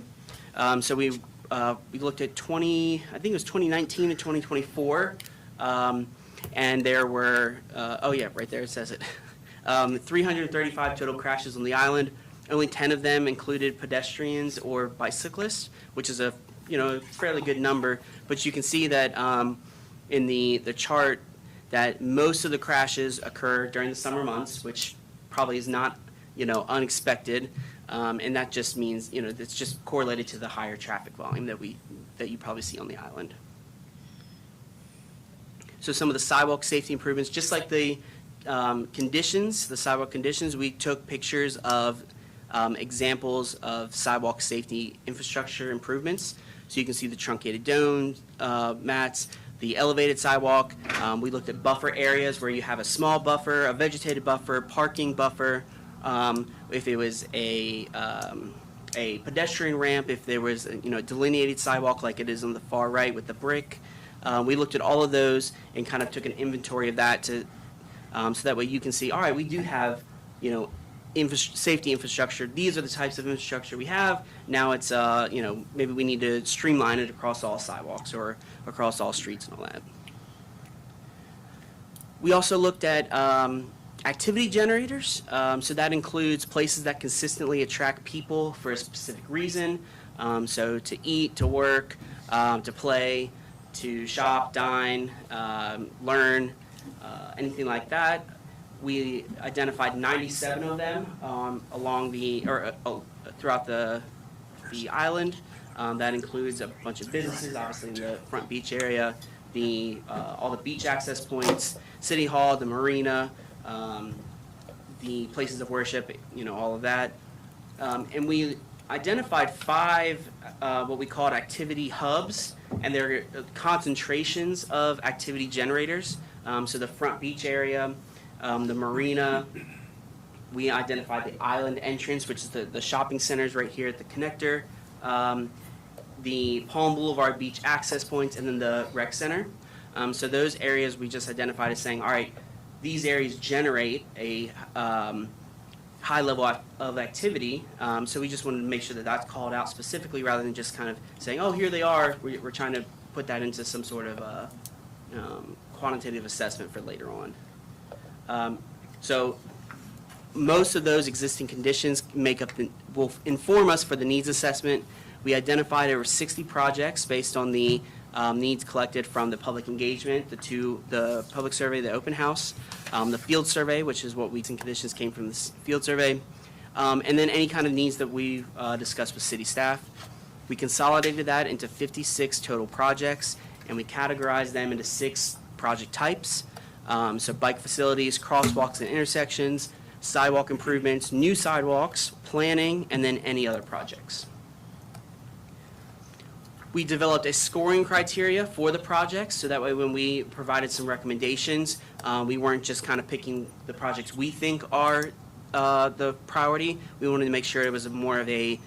So we looked at I think it was 2019 and 2024. And there were, right there it says it. 335 total crashes on the island. Only 10 of them included pedestrians or bicyclists, which is a fairly good number. But you can see that in the chart that most of the crashes occur during the summer months, which probably is not unexpected. And that just means it's just correlated to the higher traffic volume that you probably see on the island. So some of the sidewalk safety improvements, just like the conditions, the sidewalk conditions, we took pictures of examples of sidewalk safety infrastructure improvements. So you can see the truncated dome mats, the elevated sidewalk. We looked at buffer areas where you have a small buffer, a vegetated buffer, parking buffer. If it was a pedestrian ramp, if there was a delineated sidewalk like it is on the far right with the brick. We looked at all of those and kind of took an inventory of that so that way you can see, all right, we do have safety infrastructure. These are the types of infrastructure we have. Now it's maybe we need to streamline it across all sidewalks or across all streets and all that. We also looked at activity generators. So that includes places that consistently attract people for a specific reason. So to eat, to work, to play, to shop, dine, learn, anything like that. We identified 97 of them throughout the island. That includes a bunch of businesses, obviously in the front beach area, all the beach access points, City Hall, the marina, the places of worship, all of that. And we identified 5 what we called activity hubs, and they're concentrations of activity generators. So the front beach area, the marina, we identified the island entrance, which is the shopping centers right here at the connector, the Palm Boulevard beach access points, and then the rec center. So those areas we just identified as saying, all right, these areas generate a high level of activity. So we just wanted to make sure that that's called out specifically rather than just kind of saying, oh, here they are. We're trying to put that into some sort of quantitative assessment for later on. So most of those existing conditions will inform us for the needs assessment. We identified over 60 projects based on the needs collected from the public engagement, the public survey, the open house, the field survey, which is what weeks and conditions came from this field survey, and then any kind of needs that we discussed with city staff. We consolidated that into 56 total projects, and we categorized them into 6 project types. So bike facilities, crosswalks and intersections, sidewalk improvements, new sidewalks, planning, and then any other projects. We developed a scoring criteria for the projects, so that way when we provided some recommendations, we weren't just kind of picking the projects we think are the priority. We wanted to make sure it was more of a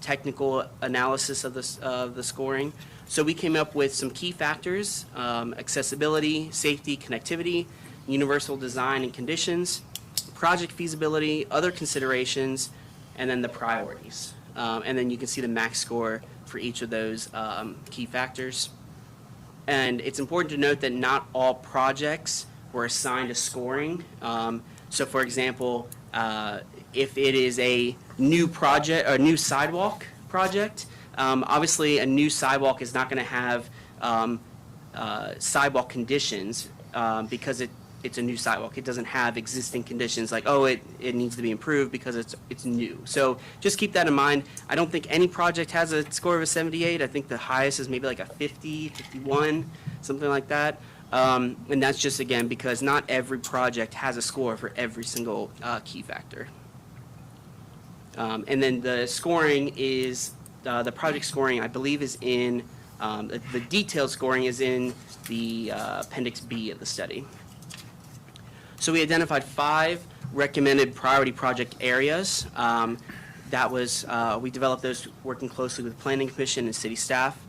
technical analysis of the scoring. So we came up with some key factors: accessibility, safety, connectivity, universal design and conditions, project feasibility, other considerations, and then the priorities. And then you can see the max score for each of those key factors. And it's important to note that not all projects were assigned a scoring. So for example, if it is a new project, or a new sidewalk project, obviously a new sidewalk is not going to have sidewalk conditions because it's a new sidewalk. It doesn't have existing conditions like, oh, it needs to be improved because it's new. So just keep that in mind. I don't think any project has a score of a 78. I think the highest is maybe like a 50, 51, something like that. And that's just, again, because not every project has a score for every single key factor. And then the scoring is, the project scoring, I believe, is in The detailed scoring is in the Appendix B of the study. So we identified 5 recommended priority project areas. We developed those working closely with the Planning Commission and city staff.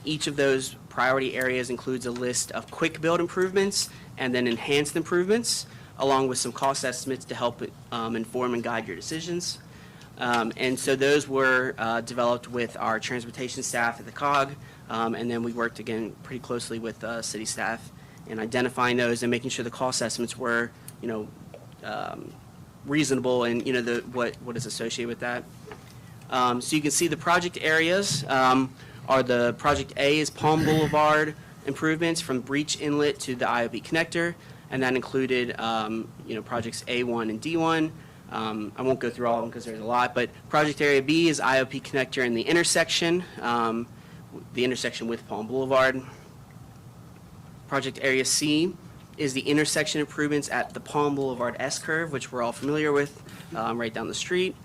Each of those priority areas includes a list of quick build improvements and then enhanced improvements, along with some cost estimates to help inform and guide your decisions. And so those were developed with our transportation staff at the COG, and then we worked again pretty closely with city staff in identifying those and making sure the cost estimates were, reasonable and, what is associated with that. So you can see the project areas are the Project A is Palm Boulevard improvements from Breach Inlet to the IOP connector, and that included, projects A1 and D1. I won't go through all of them because there's a lot, but Project Area B is IOP connector in the intersection with Palm Boulevard. Project Area C is the intersection improvements at the Palm Boulevard S-curve, which we're all familiar with, right down the street.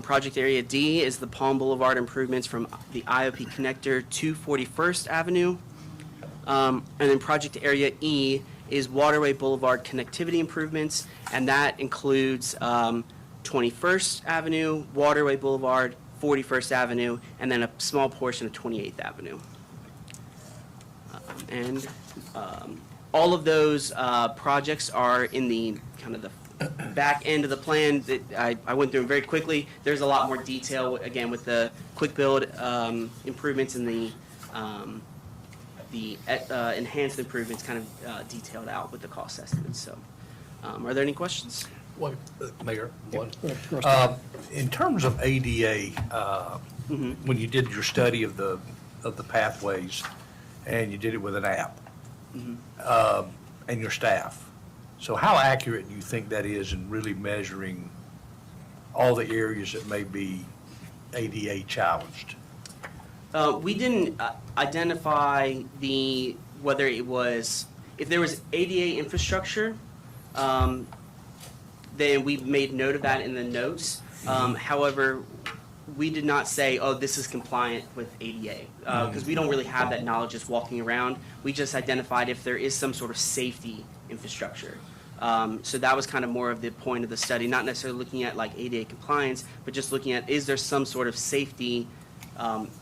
Project Area D is the Palm Boulevard improvements from the IOP connector to 41st Avenue. And then Project Area E is Waterway Boulevard connectivity improvements, and that includes 21st Avenue, Waterway Boulevard, 41st Avenue, and then a small portion of 28th Avenue. All of those projects are in the kind of the back end of the plan that I went through them very quickly. There's a lot more detail, again, with the quick build improvements and the enhanced improvements kind of detailed out with the cost estimates. So, are there any questions? Mayor, one. In terms of ADA, when you did your study of the pathways, and you did it with an app, and your staff, so how accurate do you think that is in really measuring all the areas that may be ADA challenged? We didn't identify whether it was, if there was ADA infrastructure, then we made note of that in the notes. However, we did not say, oh, this is compliant with ADA, because we don't really have that knowledge just walking around. We just identified if there is some sort of safety infrastructure. So that was kind of more of the point of the study, not necessarily looking at like ADA compliance, but just looking at, is there some sort of safety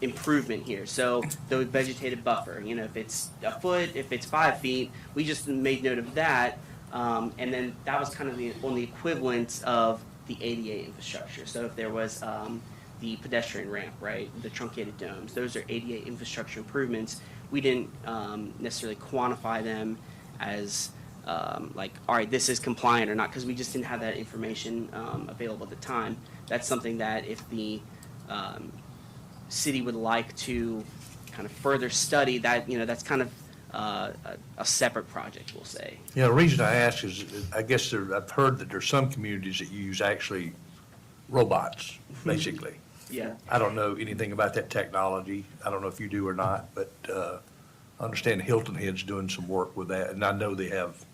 improvement here? So the vegetated buffer, if it's a foot, if it's 5 feet, we just made note of that. And then that was kind of the equivalent of the ADA infrastructure. So if there was the pedestrian ramp, right, the truncated domes, those are ADA infrastructure improvements. We didn't necessarily quantify them as like, all right, this is compliant or not, because we just didn't have that information available at the time. That's something that if the city would like to kind of further study, that, that's kind of a separate project, we'll say. Yeah, the reason I ask is, I guess I've heard that there's some communities that use actually robots, basically. Yeah. I don't know anything about that technology. I don't know if you do or not, but I understand Hilton Head's doing some work with that, and I know they have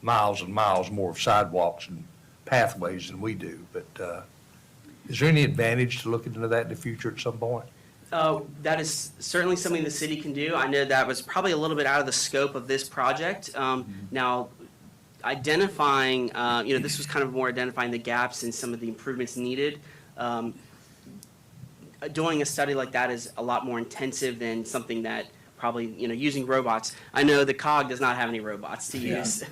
miles and miles more of sidewalks and pathways than we do. But is there any advantage to looking into that in the future at some point? That is certainly something the city can do. I know that was probably a little bit out of the scope of this project. Now, identifying, this was kind of more identifying the gaps in some of the improvements needed. Doing a study like that is a lot more intensive than something that probably, using robots. I know the COG does not have any robots to use.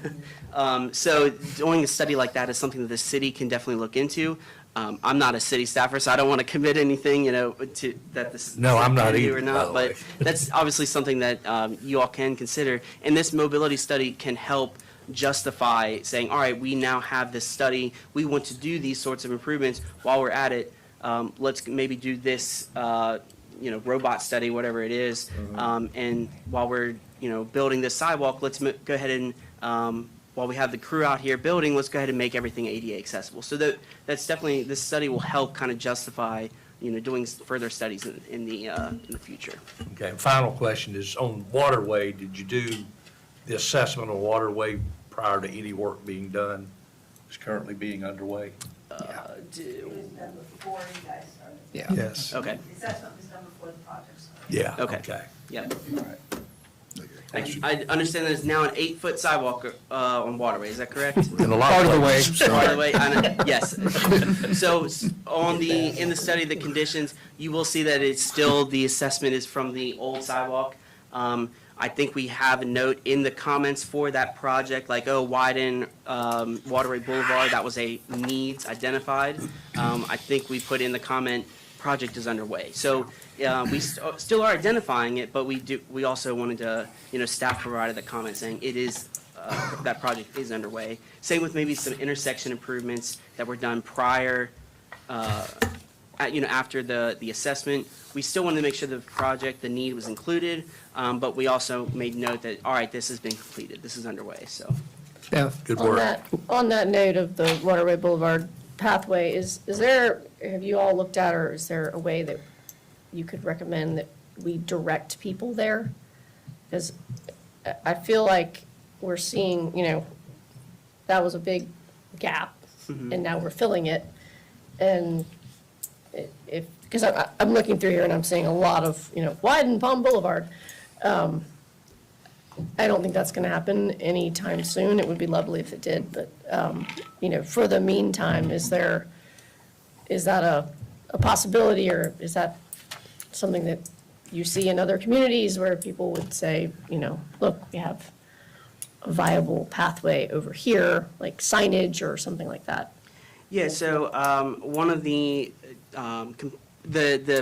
So doing a study like that is something that the city can definitely look into. I'm not a city staffer, so I don't want to commit anything, to that this. No, I'm not can do either, or by not, the but way. that's obviously something that you all can consider. And this mobility study can help justify saying, all right, we now have this study. We want to do these sorts of improvements. While we're at it, let's maybe do this, robot study, whatever it is. And while we're, building this sidewalk, let's go ahead and, while we have the crew out here building, let's go ahead and make everything ADA accessible. So that's definitely, this study will help kind of justify, doing further studies in the future. Okay, and final question is on waterway, did you do the assessment of waterway prior to any work being done? It's currently being underway. It was done before you guys started. Yes. Okay. The assessment was done before the project started. Yeah, Okay. okay. Yep. I understand there's now an 8-foot sidewalk on Waterway, is that correct? In a lot Part of the way. By the way, yes. So in the study, the conditions, you will see that it's still, the assessment is from the old sidewalk. I think we have a note in the comments for that project, like, widen Waterway Boulevard, that was a needs identified. I think we put in the comment, project is underway. So we still are identifying it, but we also wanted to, staff provided the comment saying it is, that project is underway. Same with maybe some intersection improvements that were done prior, after the assessment. We still wanted to make sure the project, the need was included, but we also made note that, all right, this has been completed, this is underway, so. Beth? Good On work. that note of the Waterway Boulevard pathway, is there, have you all looked at, or is there a way that you could recommend that we direct people there? Because I feel like we're seeing, that was a big gap, and now we're filling it. And because I'm looking through here and I'm seeing a lot of, widen Palm Boulevard. I don't think that's going to happen anytime soon. It would be lovely if it did, but, for the meantime, is that a possibility, or is that something that you see in other communities where people would say, look, we have a viable pathway over here, like signage or something like that? Yeah, so one of the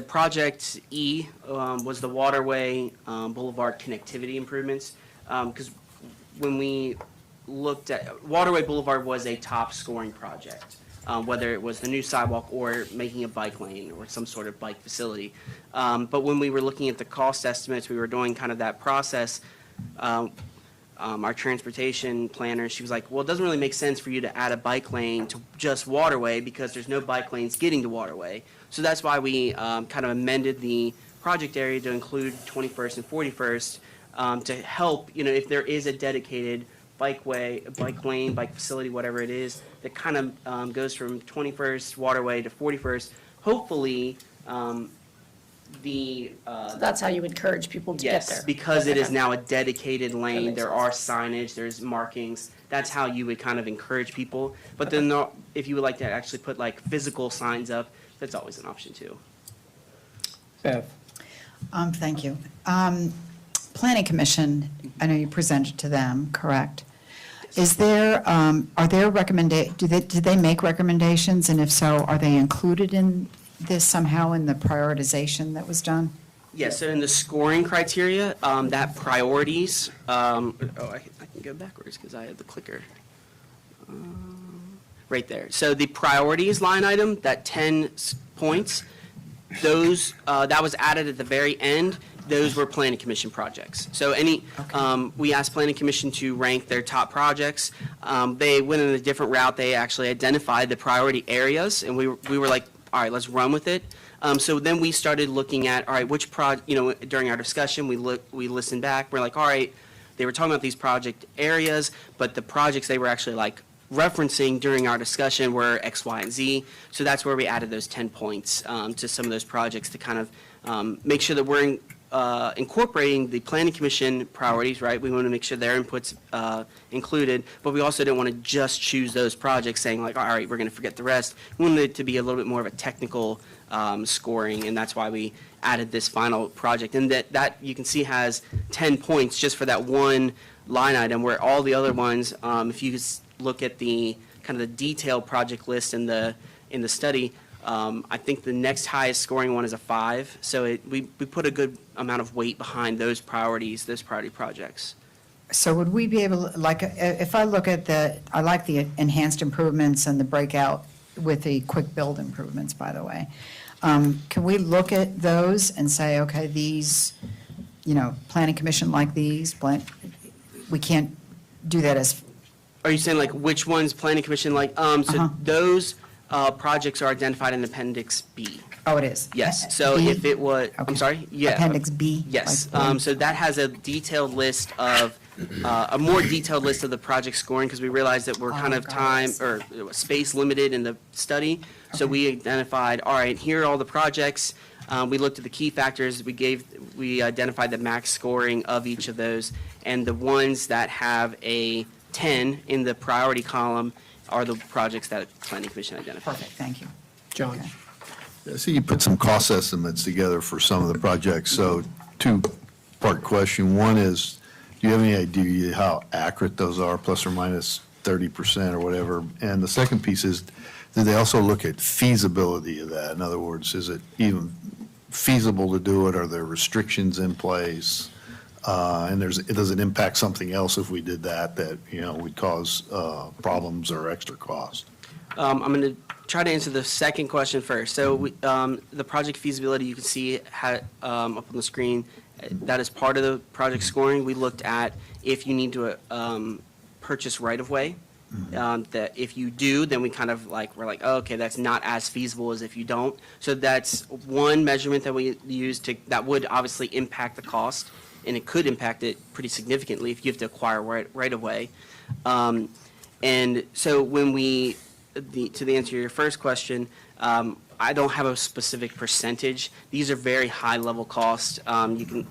project E was the Waterway Boulevard connectivity improvements. Because when we looked at, Waterway Boulevard was a top scoring project, whether it was the new sidewalk or making a bike lane or some sort of bike facility. But when we were looking at the cost estimates, we were doing kind of that process. Our transportation planner, she was like, well, it doesn't really make sense for you to add a bike lane to just Waterway because there's no bike lanes getting to Waterway. So that's why we kind of amended the project area to include 21st and 41st to help, if there is a dedicated bike lane, bike facility, whatever it is, that kind of goes from 21st Waterway to 41st. Hopefully, That's how you encourage people to get there? Yes, because it is Okay. now a dedicated lane, makes there are signage, there's markings, that's how you would kind of encourage people. But then if you would like to actually put like physical signs up, that's always an option too. Beth? Thank you. Planning Commission, I know you presented to them, correct? Is there, are there did they make recommendations, and if so, are they included in this somehow in the prioritization that was done? Yes, so in the scoring criteria, that priorities, I can go backwards because I have the clicker. Right there. So the priorities line item, that 10 points, those, that was added at the very end. Those were Planning Commission projects. So we asked Planning Commission to rank their top projects. They went in a different route. They actually identified the priority areas, and we were like, all right, let's run with it. So then we started looking at, all right, which during our discussion, we listened back. We're like, all right, they were talking about these project areas, but the projects they were actually like referencing during our discussion were X, Y, and Z. So that's where we added those 10 points to some of those projects to kind of make sure that we're incorporating the Planning Commission priorities, right? We want to make sure their input's included, but we also didn't want to just choose those projects saying like, all right, we're going to forget the rest. We wanted it to be a little bit more of a technical scoring, and that's why we added this final project. And that you can see has 10 points just for that one line item, where all the other ones, if you just look at the kind of the detailed project list in the study, I think the next highest scoring one is a 5. So we put a good amount of weight behind those priorities, those priority projects. So would we be able, like, if I look at I like the enhanced improvements and the breakout with the quick build improvements, by the way. Can we look at those and say, okay, these, Planning Commission like these, we can't do that as, Are you saying like which ones Planning Commission like? So those projects are identified in Appendix B. oh, it is? Yes, so B? if it was, I'm Okay. sorry? Yeah. Appendix B? Yes, like so that has a detailed list of, a more detailed list of the project scoring, because we realized that we're kind of time, or space limited in the study. So we identified, all right, here are all the projects, We looked at the key factors, we identified the max scoring of each of those, and the ones that have a 10 in the priority column are the projects that Planning Commission identified. Perfect, thank you. John? I see you put some cost estimates together for some of the projects, so two-part question. One is, do you have any idea how accurate those are, plus or minus 30% or whatever? And the second piece is, did they also look at feasibility of that? In other words, is it even feasible to do it? Are there restrictions in place? And does it impact something else if we did that, would cause problems or extra cost? I'm going to try to answer the second question first. So the project feasibility, you can see up on the screen, that is part of the project scoring. We looked at if you need to purchase right-of-way. That if you do, then we're like, oh, okay, that's not as feasible as if you don't. So that's one measurement that we use that would obviously impact the cost, and it could impact it pretty significantly if you have to acquire right-of-way. And so when to answer your first question, I don't have a specific percentage. These are very high-level costs.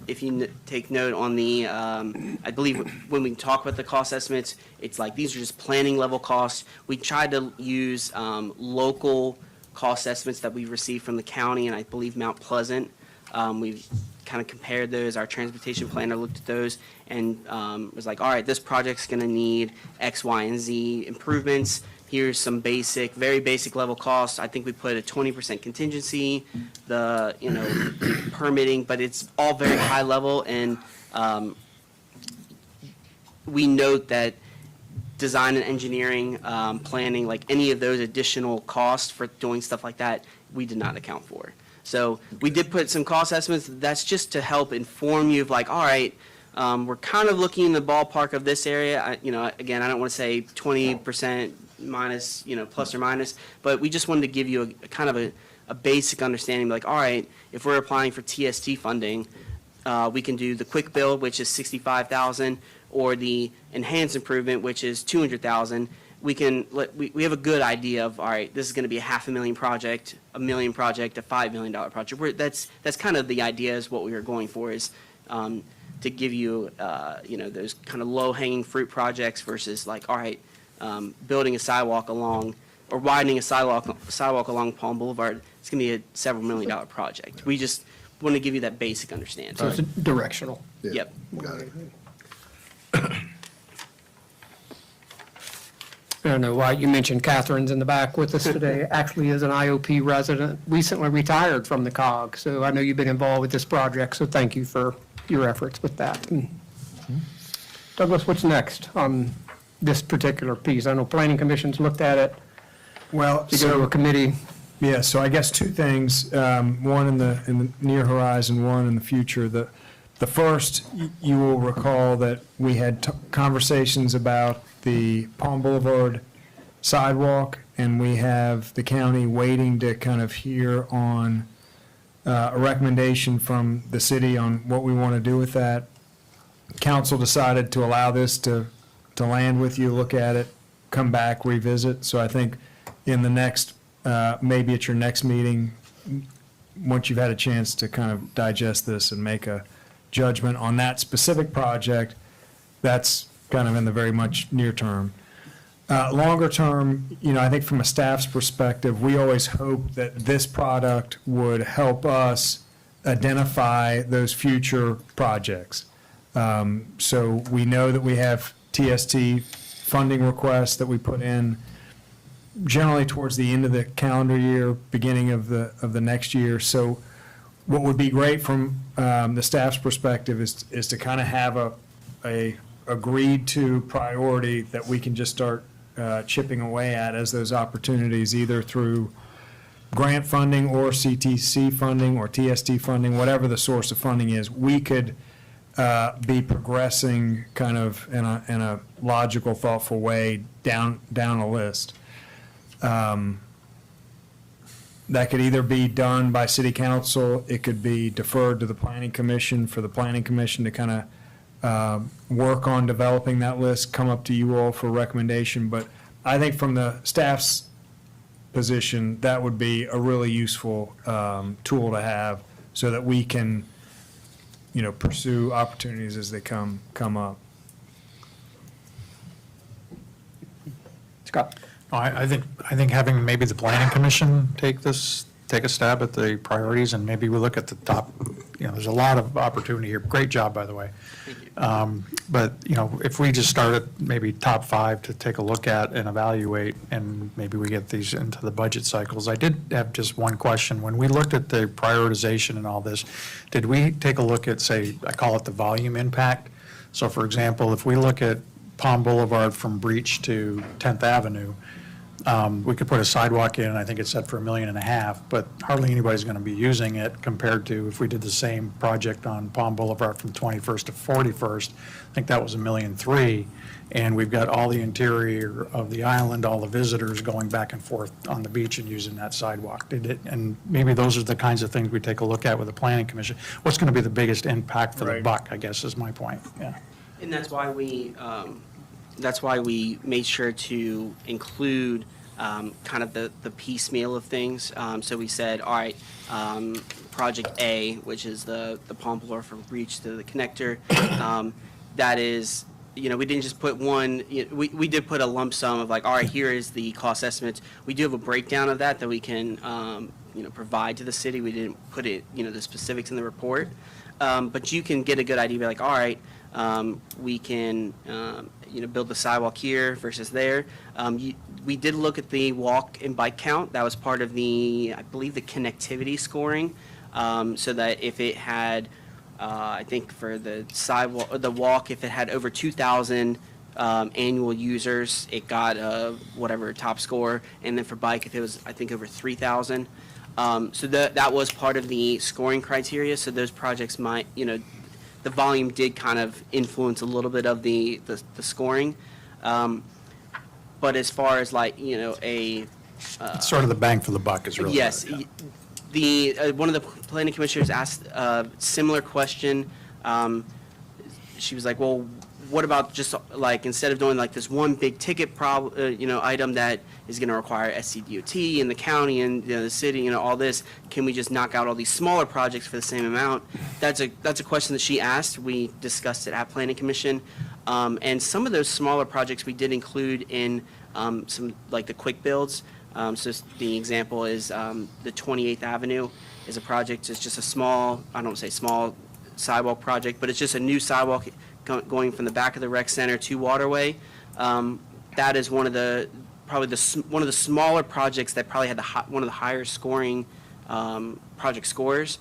If you take note on the, I believe when we talk about the cost estimates, it's like these are just planning level costs. We tried to use local cost estimates that we've received from the county and I believe Mount Pleasant. We've kind of compared those. Our transportation planner looked at those and was like, all right, this project's going to need X, Y, and Z improvements. Here's some very basic level costs. I think we put a 20% contingency, the permitting, but it's all very high level. And we note that design and engineering, planning, like any of those additional costs for doing stuff like that, we did not account for. So we did put some cost estimates. That's just to help inform you of like, all right, we're kind of looking in the ballpark of this area. Again, I don't want to say 20% minus, plus or minus, but we just wanted to give you a kind of a basic understanding, like, all right, if we're applying for TST funding, we can do the quick build, which is $65,000, or the enhanced improvement, which is $200,000. We have a good idea of, all right, this is going to be a $500,000 project, $1 million project, a $5 million project. That's kind of the idea is what we were going for is to give you, those kind of low-hanging fruit projects versus like, all right, building a sidewalk along or widening a sidewalk along Palm Boulevard, it's going to be a several $1 million project. We just want to give you that basic understanding. So it's directional. Yeah, Yep. Got it. I don't know why you mentioned Catherine's in the back with us today. Actually is an IOP resident, recently retired from the COG. So I know you've been involved with this project, so thank you for your efforts with that. And Douglas, what's next on this particular piece? I know Planning Commission's looked at it. Well, You go to a committee. yeah, so I guess two things, one in the near horizon, one in the future. The first, you will recall that we had conversations about the Palm Boulevard sidewalk, and we have the county waiting to kind of hear on a recommendation from the city on what we want to do with that. Council decided to allow this to land with you, look at it, come back, revisit. So I think in the next, maybe at your next meeting, once you've had a chance to kind of digest this and make a judgment on that specific project, that's kind of in the very much near term. Longer term, I think from a staff's perspective, we always hope that this product would help us identify those future projects. So we know that we have TST funding requests that we put in generally towards the end of the calendar year, beginning of the next year. So what would be great from the staff's perspective is to kind of have a agreed to priority that we can just start chipping away at as those opportunities, either through grant funding or CTC funding or TST funding, whatever the source of funding is, we could be progressing kind of in a logical, thoughtful way down a list. That could either be done by city council, it could be deferred to the planning commission for the planning commission to kind of work on developing that list, come up to you all for recommendation. But I think from the staff's position, that would be a really useful tool to have so that we can, pursue opportunities as they come up. Scott? I think having maybe the planning commission take a stab at the priorities, and maybe we look at the top, there's a lot of opportunity here. Great job, by the way. But, if we just start at maybe top 5 to take a look at and evaluate, and maybe we get these into the budget cycles. I did have just one question. When we looked at the prioritization and all this, did we take a look at, say, I call it the volume impact? So for example, if we look at Palm Boulevard from Breach to 10th Avenue, we could put a sidewalk in, I think it's set for $1.5 million, but hardly anybody's going to be using it compared to if we did the same project on Palm Boulevard from 21st to 41st. I think that was $1.3 million, and we've got all the interior of the island, all the visitors going back and forth on the beach and using that sidewalk. And maybe those are the kinds of things we take a look at with the Planning Commission. What's going to be the biggest impact for the Right. buck, I guess, is my point, yeah. And that's why we made sure to include kind of the piecemeal of things. So we said, all right, Project A, which is the Palm Boulevard from Breach to the connector, that is, we didn't just put one, we did put a lump sum of like, all right, here is the cost estimates. We do have a breakdown of that we can, provide to the city. We didn't put it, the specifics in the report. But you can get a good idea, be like, all right, we can, build the sidewalk here versus there. We did look at the walk and bike count. That was part of I believe, the connectivity scoring. So that if it had, I think for the sidewalk, the walk, if it had over 2,000 annual users, it got whatever top score. And then for bike, if it was, I think, over 3,000. So that was part of the scoring criteria. So those projects might, the volume did kind of influence a little bit of the scoring. But as far as It's sort of the bang for the buck is really. yes, what it- yeah. one of the planning commissioners asked a similar question. She was like, well, what about just instead of doing this one big ticket item that is going to require SCDOT and the county and the city, all this, can we just knock out all these smaller projects for the same amount? That's a question that she asked. We discussed it at Planning Commission. And some of those smaller projects we did include in some the quick builds. So the example is the 28th Avenue is a project. It's just a small, I don't say small sidewalk project, but it's just a new sidewalk going from the back of the rec center to Waterway. That is one of the smaller projects that probably had one of the higher scoring project scores.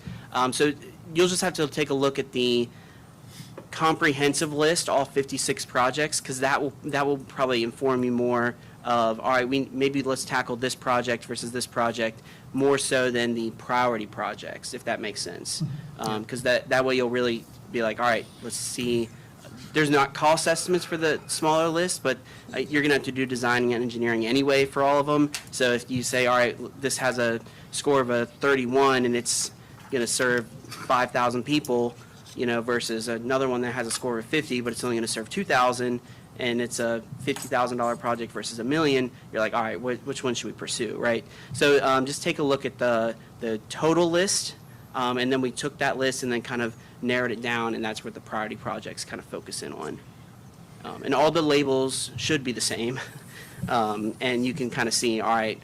So you'll just have to take a look at the comprehensive list, all 56 projects, because that will probably inform you more of, all right, maybe let's tackle this project versus this project more so than the priority projects, if that makes sense. Because that way you'll really be like, all right, let's see. There's not cost estimates for the smaller list, but you're going to have to do designing and engineering anyway for all of them. So if you say, all right, this has a score of a 31 and it's going to serve 5,000 people, versus another one that has a score of 50, but it's only going to serve 2,000, and it's a $50,000 project versus $1 million, you're like, all right, which one should we pursue, right? So just take a look at the total list, and then we took that list and then kind of narrowed it down, and that's where the priority projects kind of focus in on. And all the labels should be the same, and you can kind of see, all right,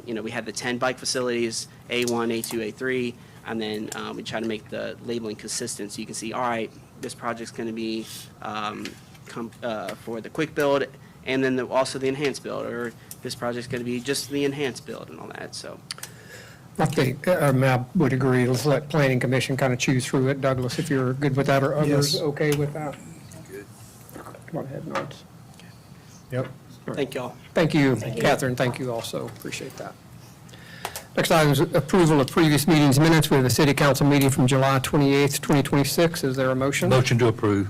we had the 10 bike facilities, A1, A2, A3, and then we try to make the labeling consistent, so you can see, all right, this project's going to be for the quick build, and then also the enhanced build, or this project's going to be just the enhanced build and all that, so. I think, I would agree. Let's let Planning Commission kind of choose through it. Douglas, if you're good with that, or others Yes. okay with that? Good. Come on ahead, nods. Yep. Thank y'all. Thank you, Catherine, thank you also, appreciate that. Next item is approval of previous meetings minutes. We have a city council meeting from July 28th, 2026. Is there a motion? Motion to approve.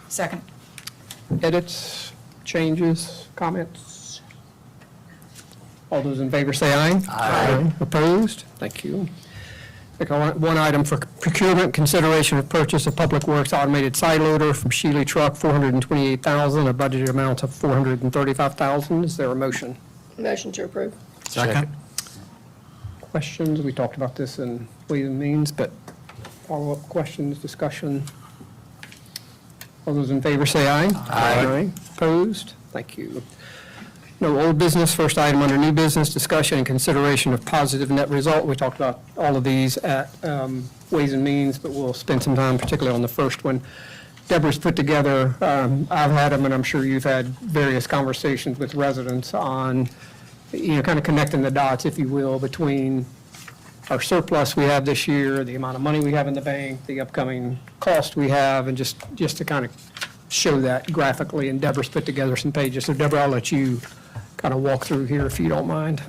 Second. Edits, changes, comments? All those in favor say aye. Aye. Opposed? Thank you. One item for procurement, consideration of purchase of Public Works automated side loader from Shealy Truck, $428,000, a budgeted amount of $435,000. Is there a motion? Motion to approve. Second. Questions? We talked about this in Ways and Means, but follow-up questions, discussion? All those in favor say aye. Aye. Opposed? Thank you. No old business. First item under new business, discussion and consideration of positive net result. We talked about all of these at Ways and Means, but we'll spend some time particularly on the first one. Deborah's put together, I've had them, and I'm sure you've had various conversations with residents on, kind of connecting the dots, if you will, between our surplus we have this year, the amount of money we have in the bank, the upcoming cost we have, and just to kind of show that graphically. And Deborah's put together some pages. So Deborah, I'll let you kind of walk through here if you don't mind.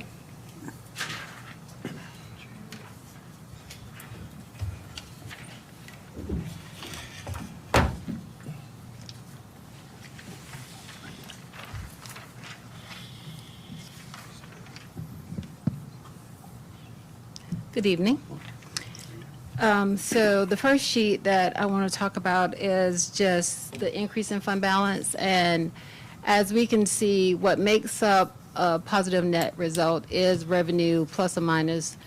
Good evening. So the first sheet that I want to talk about is just the increase in fund balance. And as we can see, what makes up a positive net result is revenue plus or minus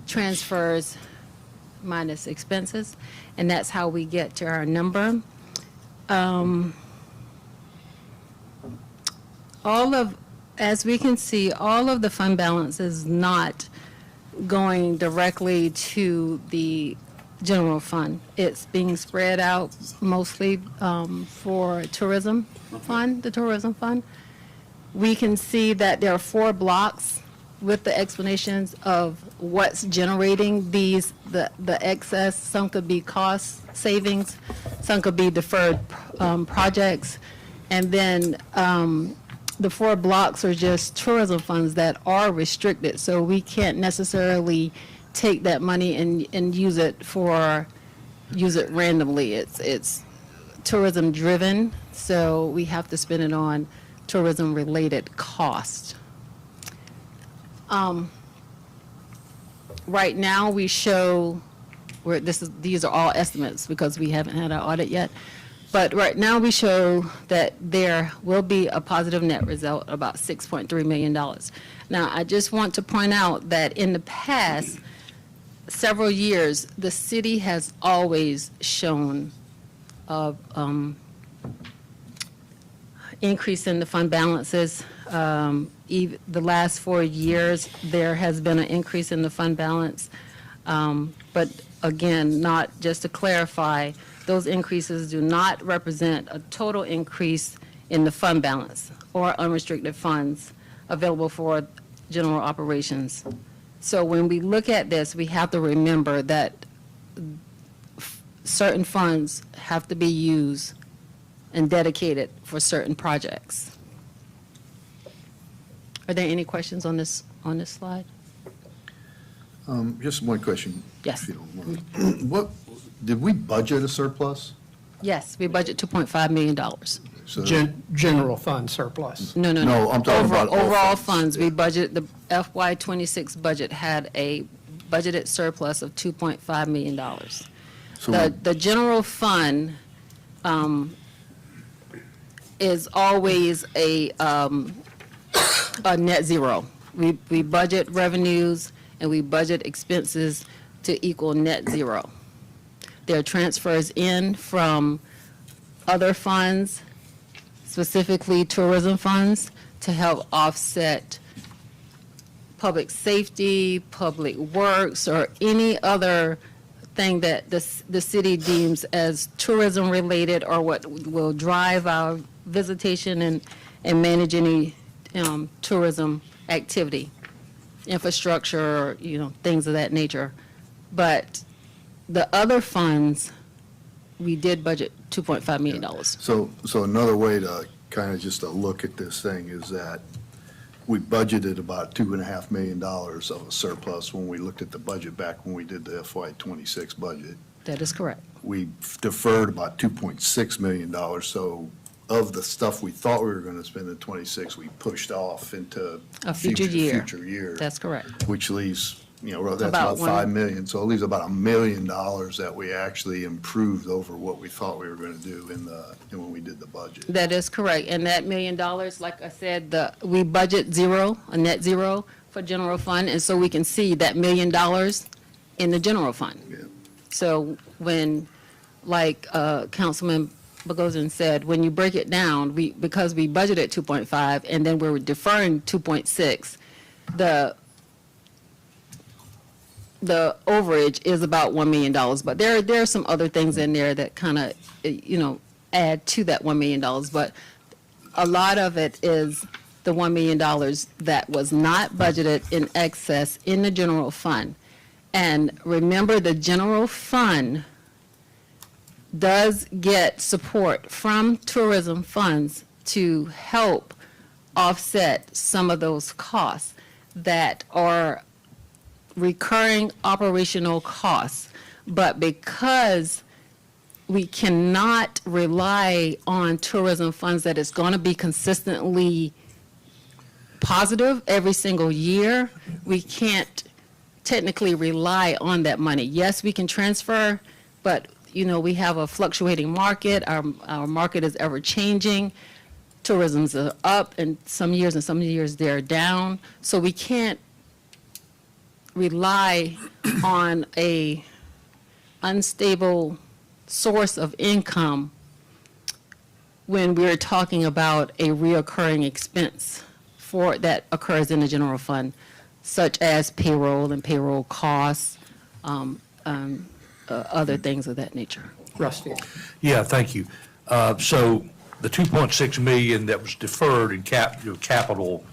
transfers minus expenses. And that's how we get to our number. As we can see, all of the fund balance is not going directly to the general fund. It's being spread out mostly for tourism fund, the tourism fund. We can see that there are 4 blocks with the explanations of what's generating the excess. Some could be cost savings, some could be deferred projects, and then the 4 blocks are just tourism funds that are restricted, so we can't necessarily take that money and use it randomly. It's tourism driven, so we have to spend it on tourism related cost. Right now we show these are all estimates because we haven't had our audit yet. But right now, we show that there will be a positive net result, about $6.3 million. Now, I just want to point out that in the past several years, the city has always shown increase in the fund balances. The last 4 years, there has been an increase in the fund balance. But again, not just to clarify, those increases do not represent a total increase in the fund balance or unrestricted funds available for general operations. So when we look at this, we have to remember that certain funds have to be used and dedicated for certain projects. Are there any questions on this slide? Just one question. Yes. If you don't mind. What, did we budget a surplus? Yes, we budget $2.5 million. So- General fund surplus. No. No, I'm talking about all Overall funds. funds, we budget, the FY '26 budget had a budgeted surplus of $2.5 million. So The general fund is always a net zero. We budget revenues and we budget expenses to equal net zero. There are transfers in from other funds, specifically tourism funds, to help offset public safety, public works, or any other thing that the city deems as tourism-related or what will drive our visitation and manage any tourism activity, infrastructure, things of that nature. But the other funds, we did budget $2.5 million. So another way to kind of just to look at this thing is that we budgeted about $2.5 million of a surplus when we looked at the budget back when we did the FY '26 budget. That is correct. We deferred about $2.6 million, so of the stuff we thought we were going to spend in '26, we pushed off into A future year. Future year. That's correct. Which leaves that's About about one. 5 million. So it leaves about $1 million that we actually improved over what we thought we were going to do when we did the budget. That is correct. And that $1 million, like I said, we budget zero, a net zero for general fund, and so we can see that $1 million in the general fund. Yeah. So when, like Councilman Bogosian said, when you break it down, because we budgeted 2.5 and then we're deferring 2.6, the overage is about $1 million. But there are some other things in there that kind of, add to that $1 million. But a lot of it is the $1 million that was not budgeted in excess in the general fund. And remember, the general fund does get support from tourism funds to help offset some of those costs that are recurring operational costs. But because we cannot rely on tourism funds that is going to be consistently positive every single year, we can't technically rely on that money. Yes, we can transfer, but, we have a fluctuating market. Our market is ever changing. Tourism's are up in some years, and some years they're down. So we can't rely on a unstable source of income when we're talking about a reoccurring expense that occurs in the general fund, such as payroll and payroll costs, other things of that nature. Rusty. Yeah, thank you. So the 2.6 million that was deferred in capital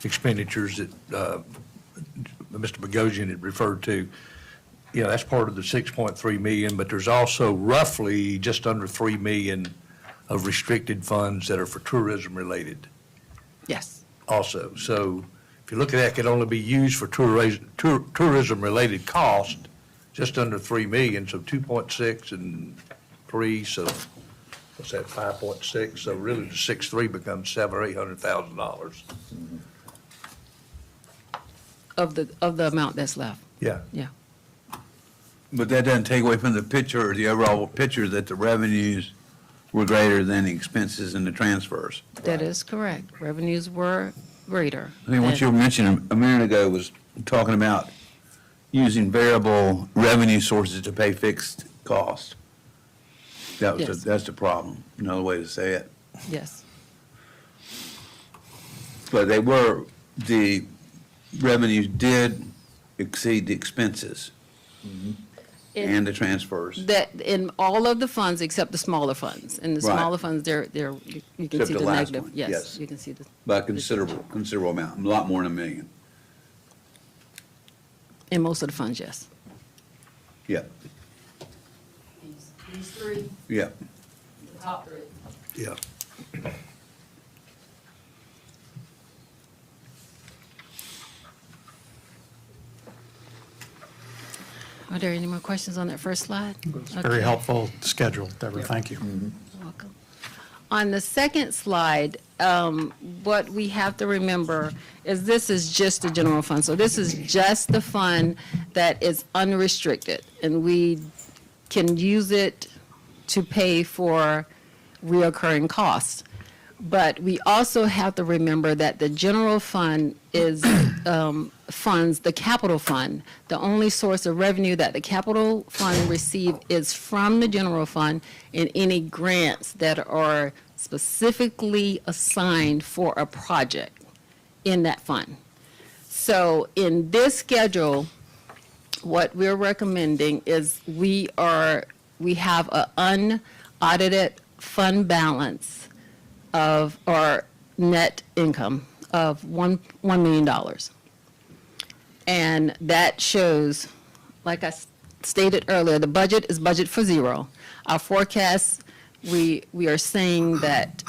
expenditures that Mr. Bogosian had referred to, that's part of the 6.3 million, but there's also roughly just under 3 million of restricted funds that are for tourism related Yes. also. So if you look at that, it can only be used for tourism related cost, just under 3 million, so 2.6 and 3, so what's that, 5.6? So really the 6.3 becomes $700,000 or $800,000. Of the amount that's left, Yeah. yeah. But that doesn't take away from the picture, or the overall picture, that the revenues were greater than the expenses and the transfers. That is correct. Revenues were greater. I mean, what you were mentioning a minute ago was talking about using variable revenue sources to pay fixed costs. Yes. That's the problem, another way to say it. Yes. But the revenues did exceed the expenses and the transfers. That, in all of the funds except the smaller funds. In the Right. smaller funds, you can Except see the the last negative. one, Yes, yes. you can see the, By a considerable amount, a lot more than $1 million. in most of the funds, yes. Yeah, These three, yeah. the top three. Yeah. Are there any more questions on that first slide? It's very Okay. helpful schedule, Deborah, thank you. Welcome. On the second slide, what we have to remember is this is just the general fund. So this is just the fund that is unrestricted, and we can use it to pay for reoccurring costs. But we also have to remember that the general fund is funds the capital fund. The only source of revenue that the capital fund receive is from the general fund and any grants that are specifically assigned for a project in that fund. So in this schedule, what we're recommending is we have an unaudited fund balance of, or net income of $1 million. And that shows, like I stated earlier, the budget is budget for zero. Our forecast, we are saying that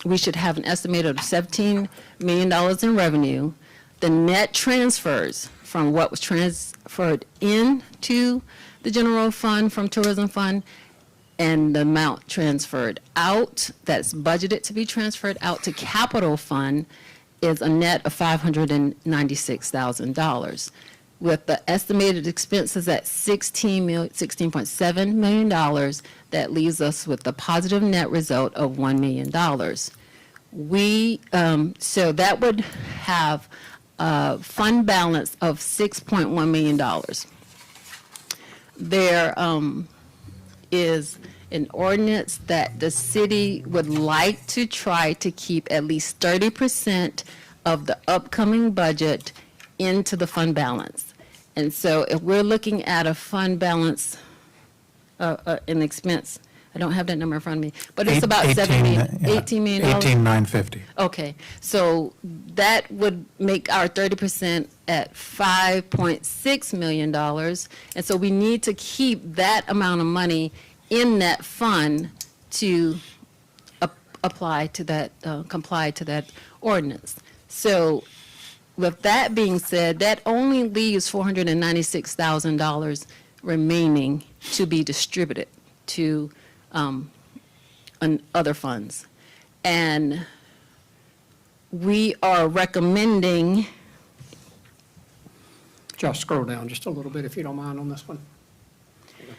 we should have an estimate of $17 million in revenue. The net transfers from what was transferred into the general fund from tourism fund and the amount transferred out, that's budgeted to be transferred out to capital fund, is a net of $596,000. With the estimated expenses at $16.7 million, that leaves us with a positive net result of $1 million. So that would have a fund balance of $6.1 million. There is an ordinance that the city would like to try to keep at least 30% of the upcoming budget into the fund balance. And so if we're looking at a fund balance, an expense, I don't have that number in front of me, but it's about $18 million. 18,950. Okay, so that would make our 30% at $5.6 million. And so we need to keep that amount of money in that fund to apply to that, comply to that ordinance. So with that being said, that only leaves $496,000 remaining to be distributed to other funds. And we are recommending, Josh, scroll down just a little bit if you don't mind on this one.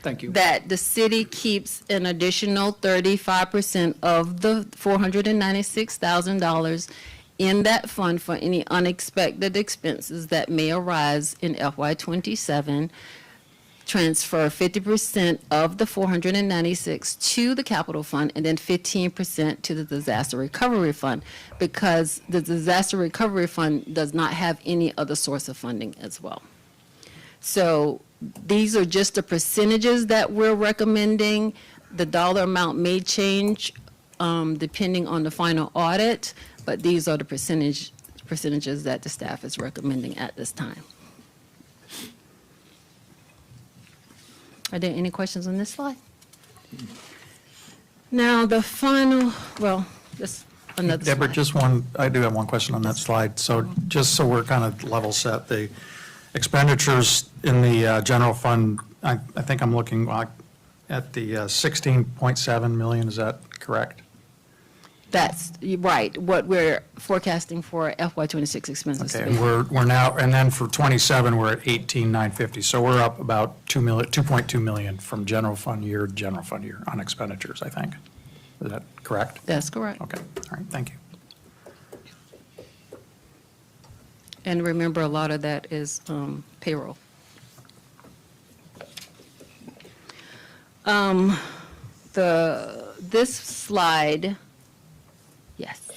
Thank you. that the city keeps an additional 35% of the $496,000 in that fund for any unexpected expenses that may arise in FY '27. Transfer 50% of the 496 to the capital fund, and then 15% to the disaster recovery fund, because the disaster recovery fund does not have any other source of funding as well. So these are just the percentages that we're recommending. The dollar amount may change depending on the final audit, but these are the percentages that the staff is recommending at this time. Are there any questions on this slide? Now, the final, well, just another Deborah, slide. just one, I do have one question on that slide. So just so we're kind of level set, the expenditures in the general fund, I think I'm looking at the 16.7 million, is that correct? That's right, what we're forecasting for FY '26 expenses. Okay, and we're now, and then for 27, we're at 18,950. So we're up about 2.2 million from general fund year to general fund year on expenditures, I think. Is that correct? That's correct. Okay, all right, thank you. And remember, a lot of that is payroll. This slide, yes.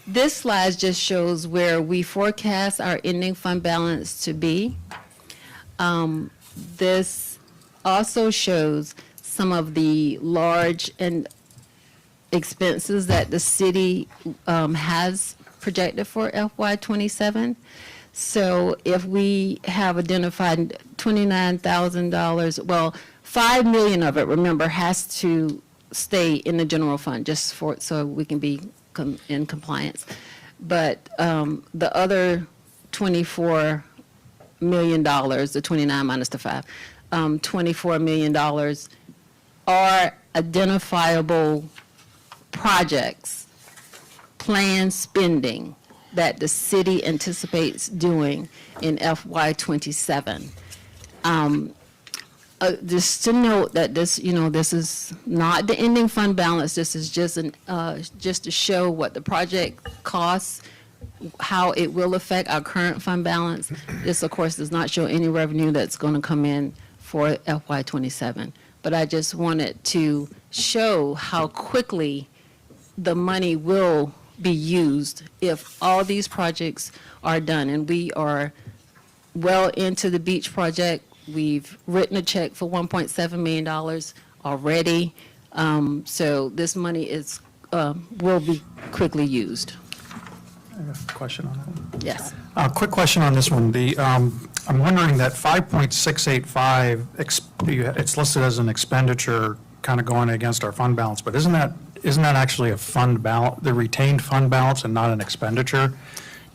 This slide just shows where we forecast our ending fund balance to be. This also shows some of the large and expenses that the city has projected for FY '27. So if we have identified $29,000, well, $5 million of it, remember, has to stay in the general fund just for, so we can be in compliance. But the other $24 million, the 29 minus the 5, $24 million are identifiable projects, planned spending that the city anticipates doing in FY '27. Just to note that this, this is not the ending fund balance. This is just just to show what the project costs, how it will affect our current fund balance. This, of course, does not show any revenue that's going to come in for FY '27. But I just wanted to show how quickly the money will be used if all these projects are done. And we are well into the beach project. We've written a check for $1.7 million already. So this money is will be quickly used. I have a question on that. Yes. Quick question on this one. I'm wondering that 5.685, it's listed as an expenditure kind of going against our fund balance, but isn't that actually a fund balance, the retained fund balance and not an expenditure?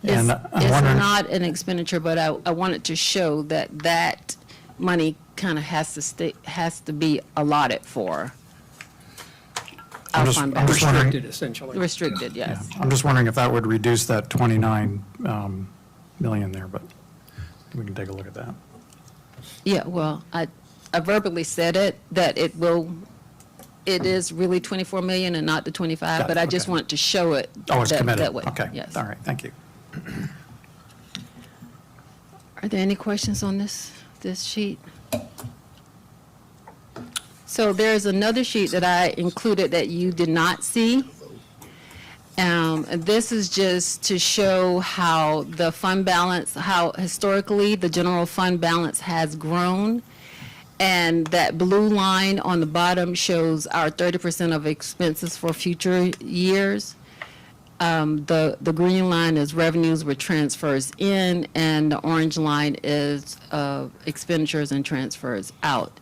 And I'm It's wondering, not an expenditure, but I wanted to show that money kind of has to be allotted for. our just- fund I'm just balance. wondering- Restricted, essentially. Restricted, Yeah, yes. I'm just wondering if that would reduce that 29 million there, but we can take a look at that. Yeah, well, I verbally said it, that it is really 24 million and not the 25, Got it, but I just okay. want to show it Oh, it's that committed. way. Okay, Yes. all right, thank you. Are there any questions on this sheet? So there's another sheet that I included that you did not see. And this is just to show how the fund balance, how historically the general fund balance has grown. And that blue line on the bottom shows our 30% of expenses for future years. The green line is revenues with transfers in, and the orange line is expenditures and transfers out.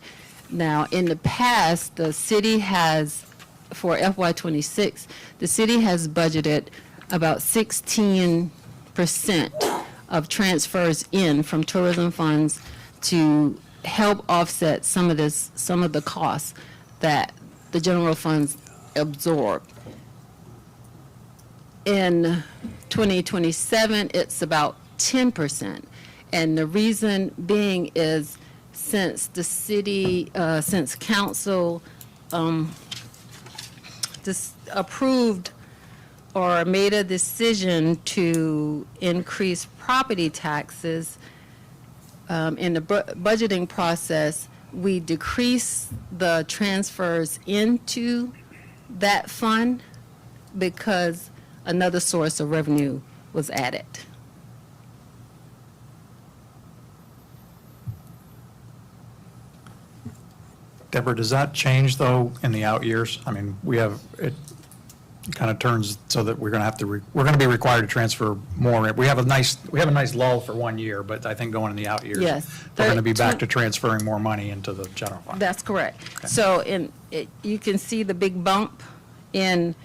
Now, in the past, the city has, for FY '26, the city has budgeted about 16% of transfers in from tourism funds to help offset some of the costs that the general funds absorb. In 2027, it's about 10%. And the reason being is since the city, since council approved or made a decision to increase property taxes in the budgeting process, we decrease the transfers into that fund because another source of revenue was added. Deborah, does that change, though, in the out years? I mean, it kind of turns so that we're going to have to, we're going to be required to transfer more. We have a nice lull for 1 year, but I think going in the out years. Yes. We're going to be back to transferring more money into the general fund. That's correct. So you can see the big bump in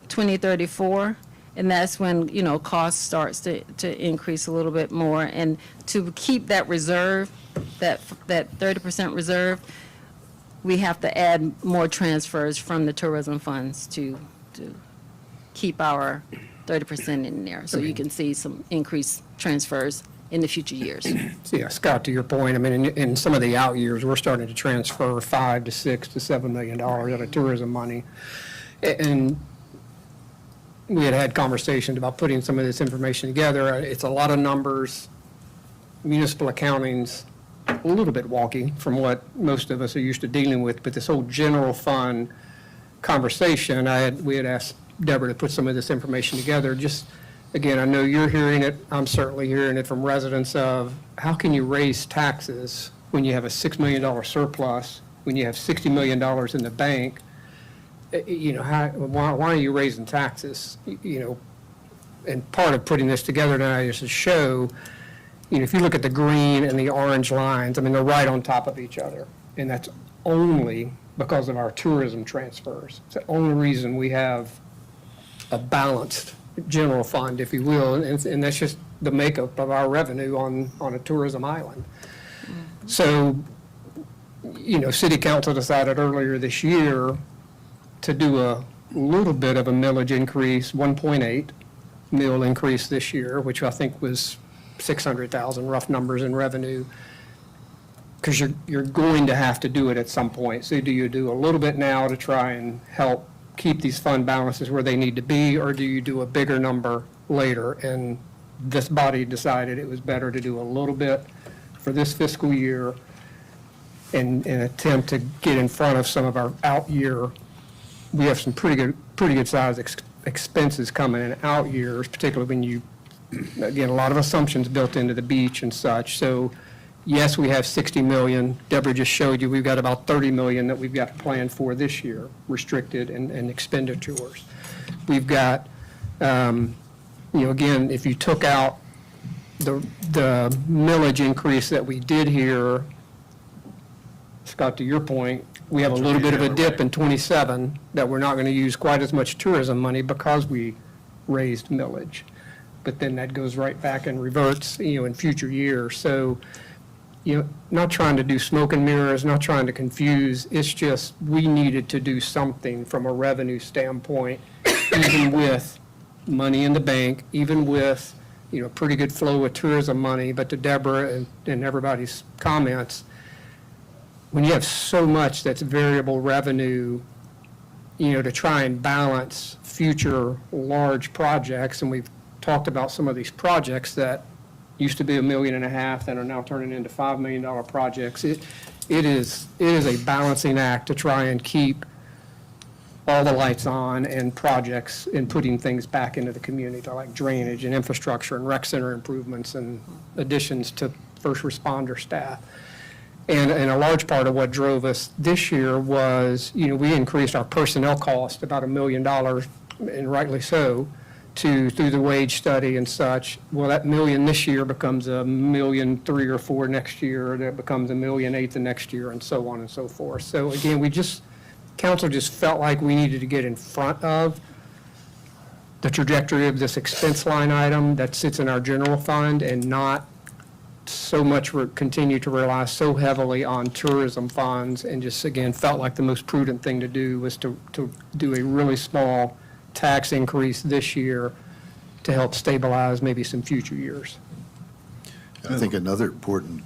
2034, and that's when, cost starts to increase a little bit more. And to keep that reserve, that 30% reserve, we have to add more transfers from the tourism funds to keep our 30% in there. So you can see some increased transfers in the future years. So, yeah, Scott, to your point, I mean, in some of the out years, we're starting to transfer $5 to $6 to $7 million out of tourism money. And we had conversations about putting some of this information together. It's a lot of numbers. Municipal accounting's a little bit wonky from what most of us are used to dealing with, but this whole general fund conversation, we had asked Deborah to put some of this information together. Just, again, I know you're hearing it, I'm certainly hearing it from residents of, how can you raise taxes when you have a $6 million surplus, when you have $60 million in the bank? Why are you raising taxes? And part of putting this together tonight is to show, if you look at the green and the orange lines, I mean, they're right on top of each other. And that's only because of our tourism transfers. It's the only reason we have a balanced general fund, if you will, and that's just the makeup of our revenue on a tourism island. So, City Council decided earlier this year to do a little bit of a millage increase, 1.8 mill increase this year, which I think was 600,000 rough numbers in revenue, because you're going to have to do it at some point. So do you do a little bit now to try and help keep these fund balances where they need to be, or do you do a bigger number later? And this body decided it was better to do a little bit for this fiscal year and attempt to get in front of some of our out year. We have some pretty good size expenses coming in out years, particularly when again, a lot of assumptions built into the beach and such. So yes, we have 60 million. Deborah just showed you we've got about 30 million that we've got planned for this year, restricted and expenditures. We've got, again, if you took out the millage increase that we did here, Scott, to your point, we have a little bit of a dip in 27 that we're not going to use quite as much tourism money because we raised millage. But then that goes right back and reverts, in future years. So not trying to do smoke and mirrors, not trying to confuse, it's just, we needed to do something from a revenue standpoint, even with money in the bank, even with, pretty good flow of tourism money, but to Deborah and everybody's comments, when you have so much that's variable revenue, to try and balance future large projects, and we've talked about some of these projects that used to be $1.5 million that are now turning into $5 million projects. It is a balancing act to try and keep all the lights on and projects and putting things back into the community, like drainage and infrastructure and rec center improvements and additions to first responder staff. And a large part of what drove us this year was, we increased our personnel cost about $1 million, and rightly so, through the wage study and such. Well, that $1 million this year becomes $1.3 million or $1.4 million next year, that becomes $1.8 million the next year, and so on and so forth. So again, council just felt like we needed to get in front of the trajectory of this expense line item that sits in our general fund and not so much continue to rely so heavily on tourism funds, and just, again, felt like the most prudent thing to do was to do a really small tax increase this year to help stabilize maybe some future years. I think another important,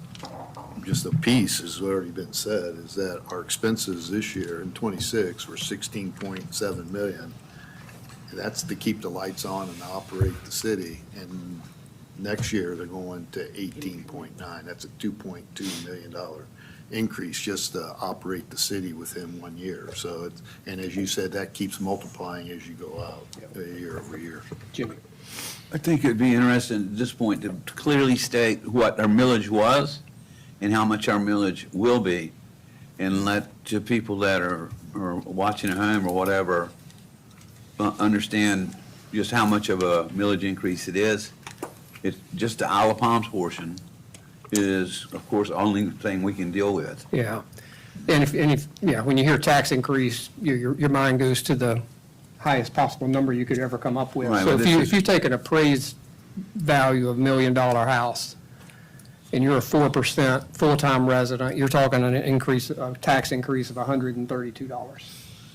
just a piece has already been said, is that our expenses this year in '26 were $16.7 million. That's to keep the lights on and operate the city. And next year, they're going to 18.9. That's a $2.2 million increase just to operate the city within 1 year. So, and as you said, that keeps multiplying as you go out year over year. Jimmy? I think it'd be interesting at this point to clearly state what our millage was and how much our millage will be, and let the people that are watching at home or whatever understand just how much of a millage increase it is. It's just the Isle of Palms portion is, of course, the only thing we can deal with. Yeah. And if when you hear tax increase, your mind goes to the highest possible number you could ever come up with. Right, So but if you take an appraised value of $1 million house, and you're a 4% full-time resident, you're talking a tax increase of $132.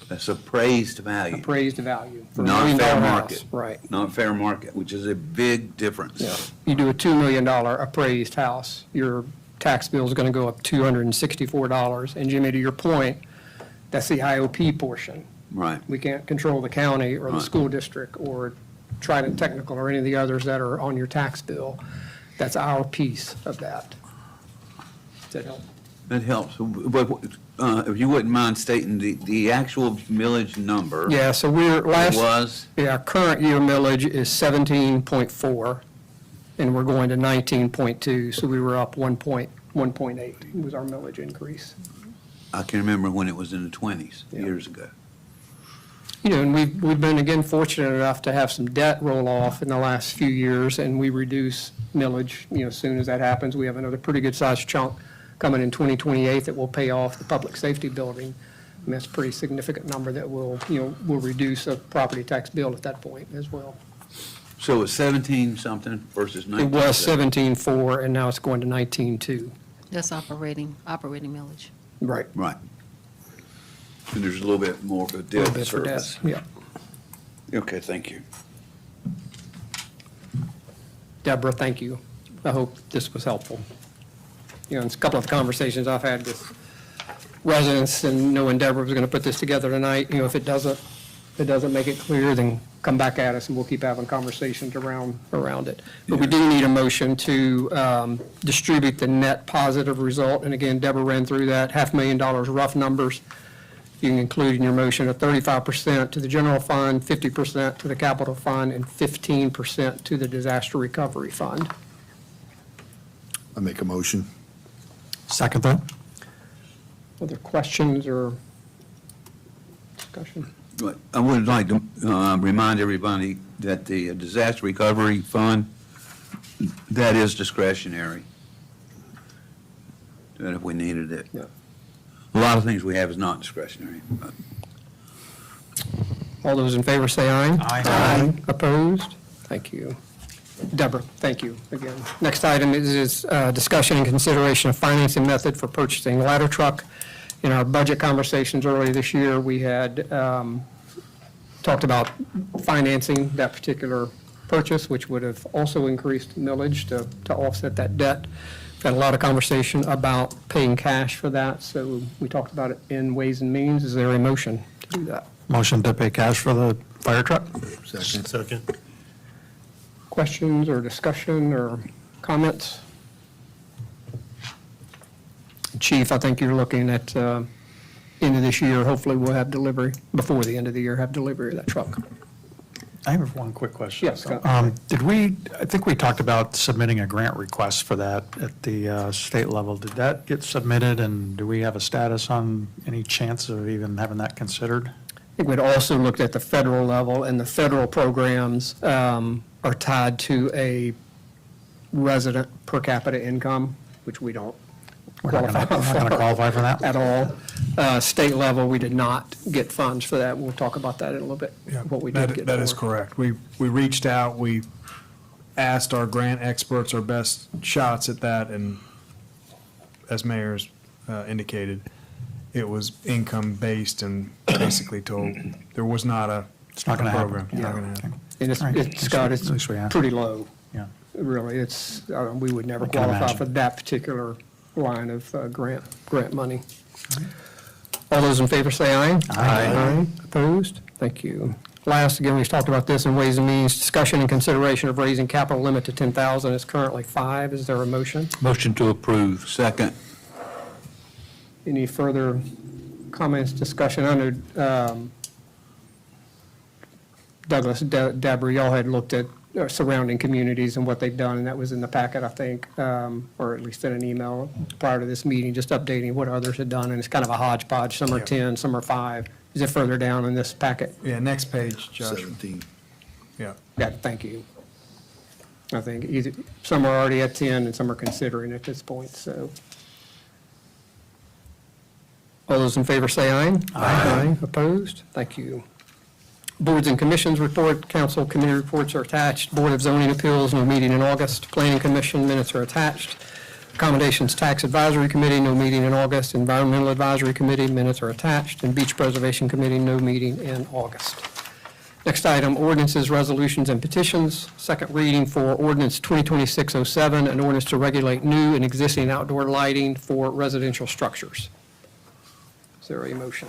That's appraised value, Appraised value for a $1 not million fair house. market. Right. Not fair market, which is a big difference. Yeah. You do a $2 million appraised house, your tax bill is going to go up $264. And Jimmy, to your point, that's the IOP portion. Right. We can't control the county or the Right. school district or Trident Technical or any of the others that are on your tax bill. That's our piece of that. Does that help? That helps. But if you wouldn't mind stating the actual millage number. Yeah, so we're Was, our current year millage is 17.4, and we're going to 19.2, so we were up 1.8 was our millage increase. I can remember when it was in the 20s, Yeah. years ago. And we've been, again, fortunate enough to have some debt roll off in the last few years, and we reduce millage, as soon as that happens. We have another pretty good-sized chunk coming in 2028 that will pay off the public safety building. And that's a pretty significant number that will reduce a property tax bill at that point as well. So it's 17-something versus 19? It was 17.4, and now it's going to 19.2. That's operating millage. Right. Right. And there's a little bit more of a A debt little bit for debt, service. yeah. Okay, thank you. Deborah, thank you. I hope this was helpful. It's a couple of conversations I've had with residents, and knowing Deborah was going to put this together tonight, if it doesn't make it clear, then come back at us and we'll keep having conversations around it. But we do need a motion to distribute the net positive result. And again, Deborah ran through that, $500,000 rough numbers. You can include in your motion a 35% to the general fund, 50% to the capital fund, and 15% to the disaster recovery fund. I make a motion. Second that? Other questions or discussion? But I would like to remind everybody that the disaster recovery fund, that is discretionary. That if we needed it. Yeah. A lot of things we have is not discretionary. but- All those in favor say aye. Aye. Opposed? Thank you. Deborah, thank you again. Next item is discussion and consideration of financing method for purchasing ladder truck. In our budget conversations earlier this year, we had talked about financing that particular purchase, which would have also increased millage to offset that debt. We've had a lot of conversation about paying cash for that, so we talked about it in Ways and Means. Is there a motion to do that? Motion to pay cash for the fire truck? Second. Questions or discussion or comments? Chief, I think you're looking at end of this year, hopefully we'll have delivery, before the end of the year, have delivery of that truck. I have one quick question. Yes, Scott. I think we talked about submitting a grant request for that at the state level. Did that get submitted, and do we have a status on any chance of even having that considered? I think we'd also looked at the federal level, and the federal programs are tied to a resident per capita income, which we don't We're not going to qualify for that? at all. State level, we did not get funds for that. We'll talk about that in a little bit, what we did get. That is for. correct. We reached out, we asked our grant experts our best shots at that, and as Mayor's indicated, it was income-based and basically told there was not a It's not going to program. happen. Not gonna happen. And it's, All right. Scott, it's At least we asked. pretty low, Yeah. really. It's, we would never I can qualify imagine. for that particular line of grant money. All those in favor say aye. Aye. Opposed? Thank you. Last, again, we've talked about this in Ways and Means, discussion and consideration of raising capital limit to 10,000. It's currently 5. Is there a motion? Motion to approve. Second. Any further comments, discussion? I know Douglas, Deborah, y'all had looked at surrounding communities and what they've done, and that was in the packet, I think, or at least in an email prior to this meeting, just updating what others had done, and it's kind of a hodgepodge. Some are 10, some are 5. Is it further down in this packet? Yeah, next page, Josh. 17. Yeah. Yeah, thank you. I think either, some are already at 10 and some are considering at this point, so. All those in favor say aye. Aye. Opposed? Thank you. Boards and commissions report, council committee reports are attached. Board of Zoning Appeals, no meeting in August. Planning Commission minutes are attached. Accommodations Tax Advisory Committee, no meeting in August. Environmental Advisory Committee, minutes are attached. And Beach Preservation Committee, no meeting in August. Next item, ordinances, resolutions, and petitions. Second reading for ordinance 2026-07, an ordinance to regulate new and existing outdoor lighting for residential structures. Is there a motion?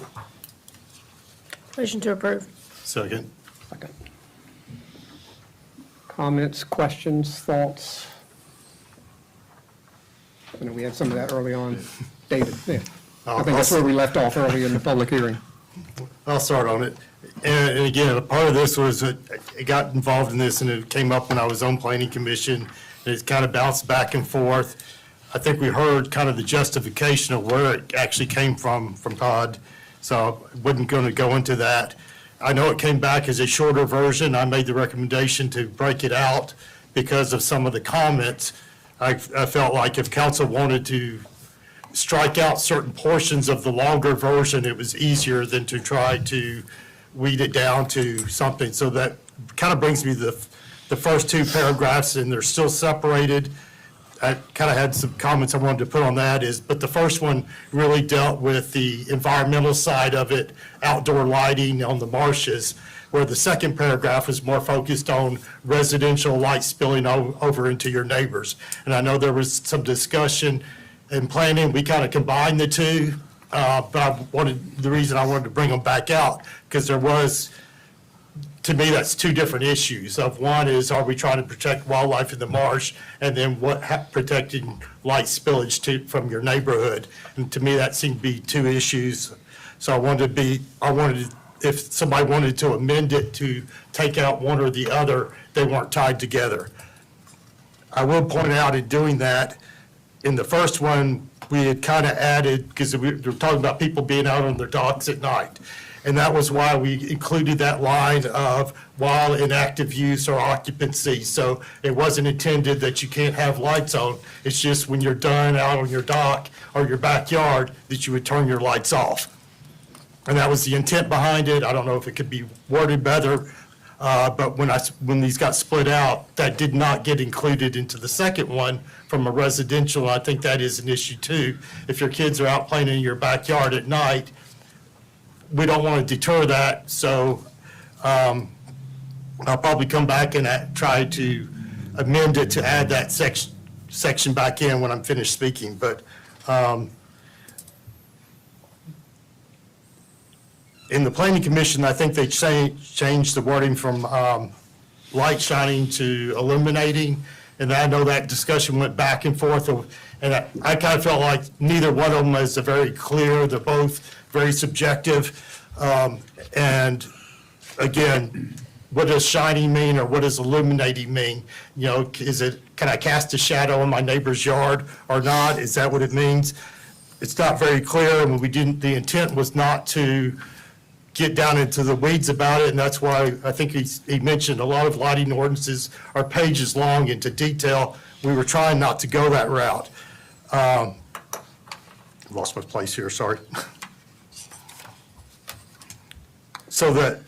Motion to approve. Second. Second. Comments, questions, thoughts? I know we had some of that early on. David, yeah. I think that's where we left off early in the public hearing. I'll start on it. And again, a part of this was that I got involved in this, and it came up when I was on Planning Commission, and it's kind of bounced back and forth. I think we heard kind of the justification of where it actually came from Todd, so I wasn't going to go into that. I know it came back as a shorter version. I made the recommendation to break it out because of some of the comments. I felt like if council wanted to strike out certain portions of the longer version, it was easier than to try to weed it down to something. So that kind of brings me to the first 2 paragraphs, and they're still separated. I kind of had some comments I wanted to put on that but the first one really dealt with the environmental side of it, outdoor lighting on the marshes, where the second paragraph was more focused on residential light spilling over into your neighbors. And I know there was some discussion in planning, we kind of combined the two, but the reason I wanted to bring them back out, because there was, to me, that's 2 different issues. Of one is, are we trying to protect wildlife in the marsh? And then protecting light spillage from your neighborhood? And to me, that seemed to be 2 issues. So I wanted, if somebody wanted to amend it to take out one or the other, they weren't tied together. I will point out in doing that, in the first one, we had kind of added, because we were talking about people being out on their docks at night. And that was why we included that line of while in active use or occupancy. So it wasn't intended that you can't have lights on. It's just when you're done out on your dock or your backyard that you would turn your lights off. And that was the intent behind it. I don't know if it could be worded better, But when these got split out, that did not get included into the second one from a residential. I think that is an issue too. If your kids are out playing in your backyard at night, we don't want to deter that. So I'll probably come back and try to amend it to add that section back in when I'm finished speaking. But in the planning commission, I think they changed the wording from light shining to illuminating. And I know that discussion went back and forth. And I kind of felt like neither one of them is very clear. They're both very subjective. And again, what does shining mean or what does illuminating mean? You know, can I cast a shadow in my neighbor's yard or not? Is that what it means? It's not very clear, and the intent was not to get down into the weeds about it, and that's why I think he mentioned a lot of lighting ordinances are pages long into detail. We were trying not to go that route. Lost my place here, sorry. So that,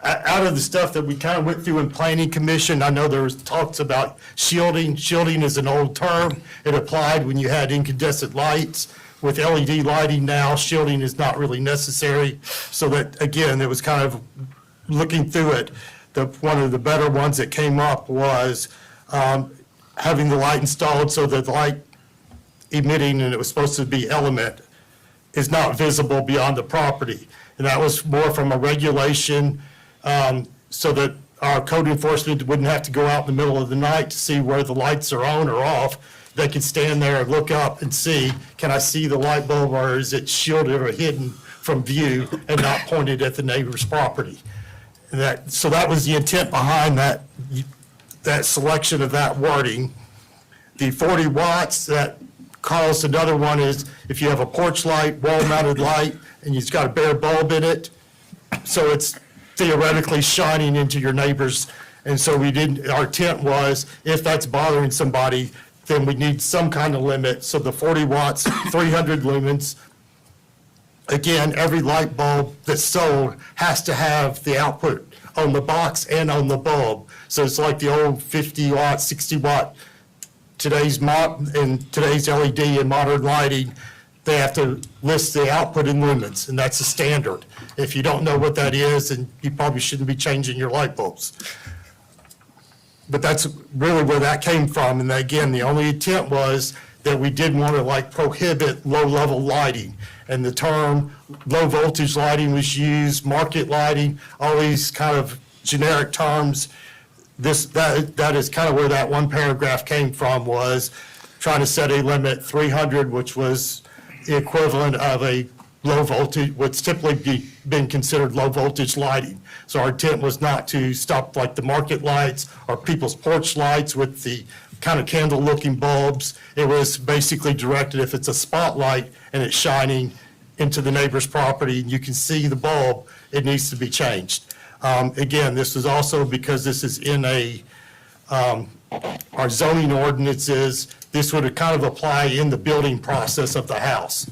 out of the stuff that we kind of went through in planning commission, I know there was talks about shielding. Shielding is an old term. It applied when you had incandescent lights. With LED lighting now, shielding is not really necessary. So that, again, it was kind of looking through it. One of the better ones that came up was having the light installed so that the light emitting, and it was supposed to be element, is not visible beyond the property. And that was more from a regulation so that our code enforcement wouldn't have to go out in the middle of the night to see where the lights are on or off. They could stand there and look up and see, can I see the light bulb or is it shielded or hidden from view and not pointed at the neighbor's property? So that was the intent behind that selection of that wording. The 40 watts, that caused another one is if you have a porch light, wall-mounted light, and you've got a bare bulb in it, so it's theoretically shining into your neighbors. And so our intent was, if that's bothering somebody, then we need some kind of limit. So the 40 watts, 300 lumens. Again, every light bulb that's sold has to have the output on the box and on the bulb. So it's like the old 50 watt, 60 watt. Today's LED and modern lighting, they have to list the output in lumens, and that's a standard. If you don't know what that is, then you probably shouldn't be changing your light bulbs. But that's really where that came from. And again, the only intent was that we didn't want to prohibit low-level lighting. And the term low-voltage lighting was used, market lighting, all these kind of generic terms. That is kind of where that one paragraph came from, was trying to set a limit 300, which was the equivalent of a low voltage, what's typically been considered low voltage lighting. So our intent was not to stop like the market lights or people's porch lights with the kind of candle looking bulbs. It was basically directed if it's a spotlight and it's shining into the neighbor's property and you can see the bulb, it needs to be changed. Again, this is also because this is in our zoning ordinances, this would kind of apply in the building process of the house.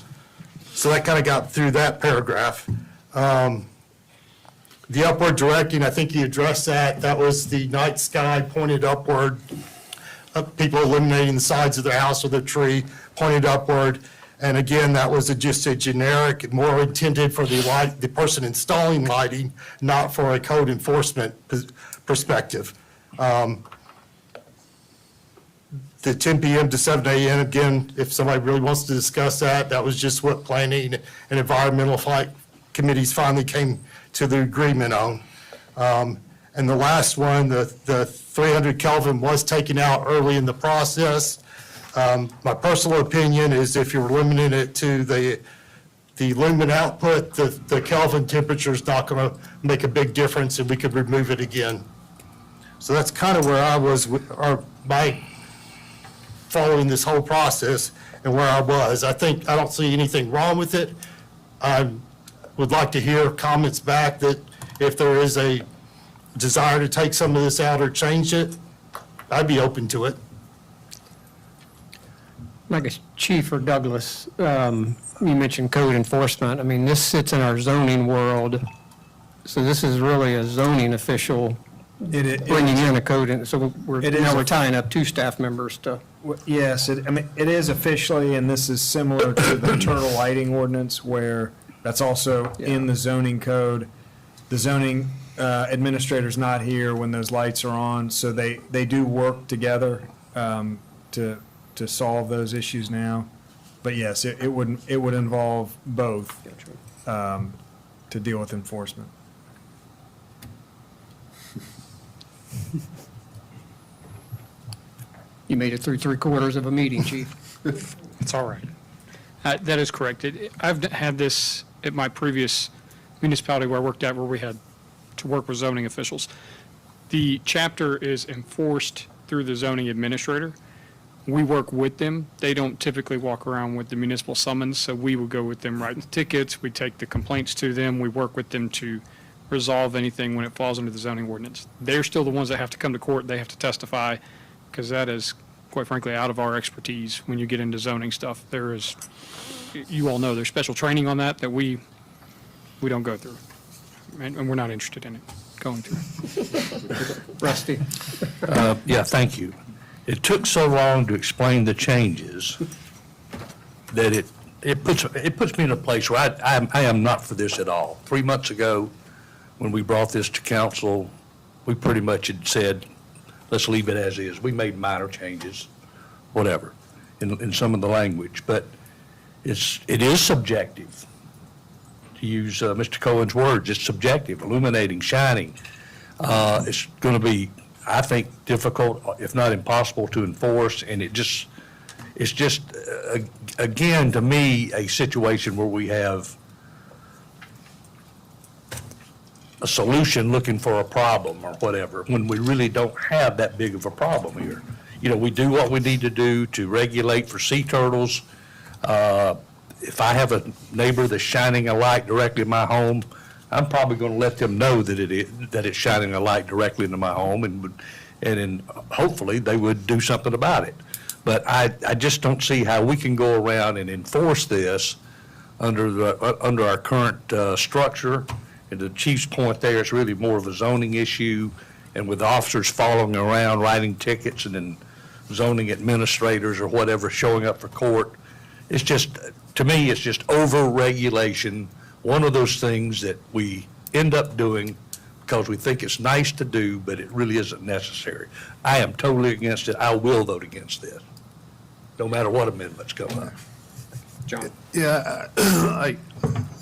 So that kind of got through that paragraph. The upward directing, I think you addressed that. That was the night sky pointed upward, people illuminating the sides of their house with a tree pointed upward. And again, that was just a generic, more intended for the person installing lighting, not for a code enforcement perspective. The 10 p.m. to 7 a.m., again, if somebody really wants to discuss that, that was just what planning and environmental committees finally came to the agreement on. And the last one, the 300 Kelvin was taken out early in the process. My personal opinion is if you're limiting it to the lumen output, the Kelvin temperature is not going to make a big difference and we could remove it again. So that's kind of where I was, by following this whole process and where I was. I don't see anything wrong with it. I would like to hear comments back that if there is a desire to take some of this out or change it, I'd be open to it. Like a Chief or Douglas, you mentioned code enforcement. I mean, this sits in our zoning world. So this is really a zoning official bringing in a code, and so now we're tying up two staff members to. Yes, I mean, it is officially, and this is similar to the internal lighting ordinance where that's also in the zoning code. The zoning administrator's not here when those lights are on, so they do work together to solve those issues now. But yes, it would involve both to deal with enforcement. You made it through 3/4 of a meeting, chief. It's all right. That is correct. I've had this at my previous municipality where I worked at, where we had to work with zoning officials. The chapter is enforced through the zoning administrator. We work with them. They don't typically walk around with the municipal summons, so we would go with them writing the tickets. We take the complaints to them. We work with them to resolve anything when it falls under the zoning ordinance. They're still the ones that have to come to court. They have to testify, because that is, quite frankly, out of our expertise when you get into zoning stuff. There is, you all know, there's special training on that we don't go through, and we're not interested in it, going through. Rusty? Yeah, thank you. It took so long to explain the changes that it puts me in a place where I am not for this at all. 3 months ago, when we brought this to council, we pretty much had said, let's leave it as is. We made minor changes, whatever, in some of the language, but it is subjective. To use Mr. Cohen's words, it's subjective, illuminating, shining. It's going to be, I think, difficult, if not impossible, to enforce, and it's just, again, to me, a situation where we have a solution looking for a problem or whatever, when we really don't have that big of a problem here. You know, we do what we need to do to regulate for sea turtles. If I have a neighbor that's shining a light directly in my home, I'm probably going to let them know that it's shining a light directly into my home, and hopefully they would do something about it. But I just don't see how we can go around and enforce this under our current structure. And the chief's point there, it's really more of a zoning issue, and with officers following around writing tickets and then zoning administrators or whatever showing up for court. It's just, to me, it's just over-regulation, one of those things that we end up doing because we think it's nice to do, but it really isn't necessary. I am totally against it. I will vote against this, no matter what amendments come up. John? Yeah,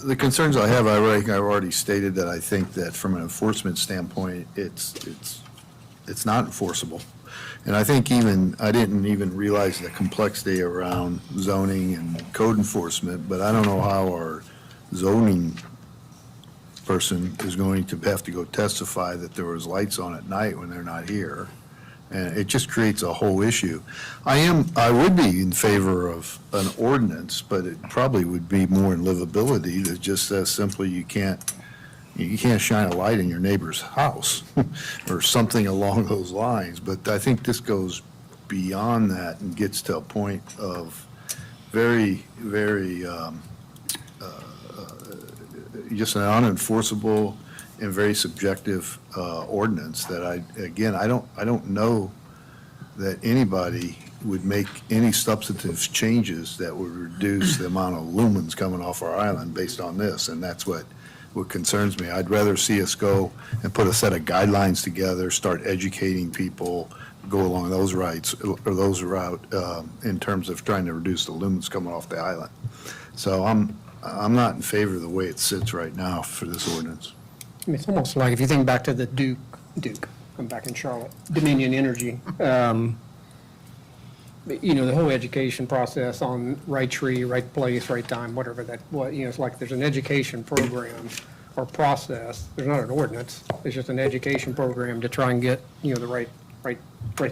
the concerns I have, I've already stated that I think that from an enforcement standpoint, it's not enforceable. And I think I didn't even realize the complexity around zoning and code enforcement, but I don't know how our zoning person is going to have to go testify that there was lights on at night when they're not here. And it just creates a whole issue. I would be in favor of an ordinance, but it probably would be more in livability that just says simply you can't shine a light in your neighbor's house or something along those lines. But I think this goes beyond that and gets to a point of very, very, just an unenforceable and very subjective ordinance that I don't know that anybody would make any substantive changes that would reduce the amount of lumens coming off our island based on this, and that's what concerns me. I'd rather see us go and put a set of guidelines together, start educating people, go along those routes in terms of trying to reduce the lumens coming off the island. So I'm not in favor of the way it sits right now for this ordinance. I mean, it's almost like if you think back to the Duke, I'm back in Charlotte, Dominion Energy, you know, the whole education process on right tree, right place, right time, whatever that was, you know, it's like there's an education program or process. There's not an ordinance. It's just an education program to try and get, you know, the right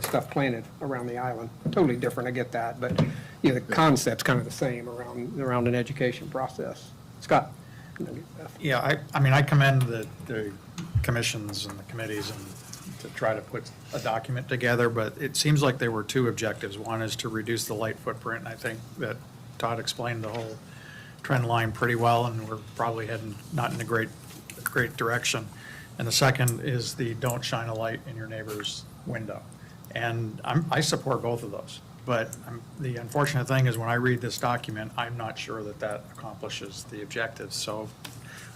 stuff planted around the island. Totally different, I get that, but, you know, the concept's kind of the same around an education process. Scott? Yeah, I mean, I commend the commissions and the committees and to try to put a document together, but it seems like there were two objectives. One is to reduce the light footprint, and I think that Todd explained the whole trend line pretty well, and we're probably heading not in a great great direction. And the second is the don't shine a light in your neighbor's window. And I support both of those. But the unfortunate thing is when I read this document, I'm not sure that that accomplishes the objectives. So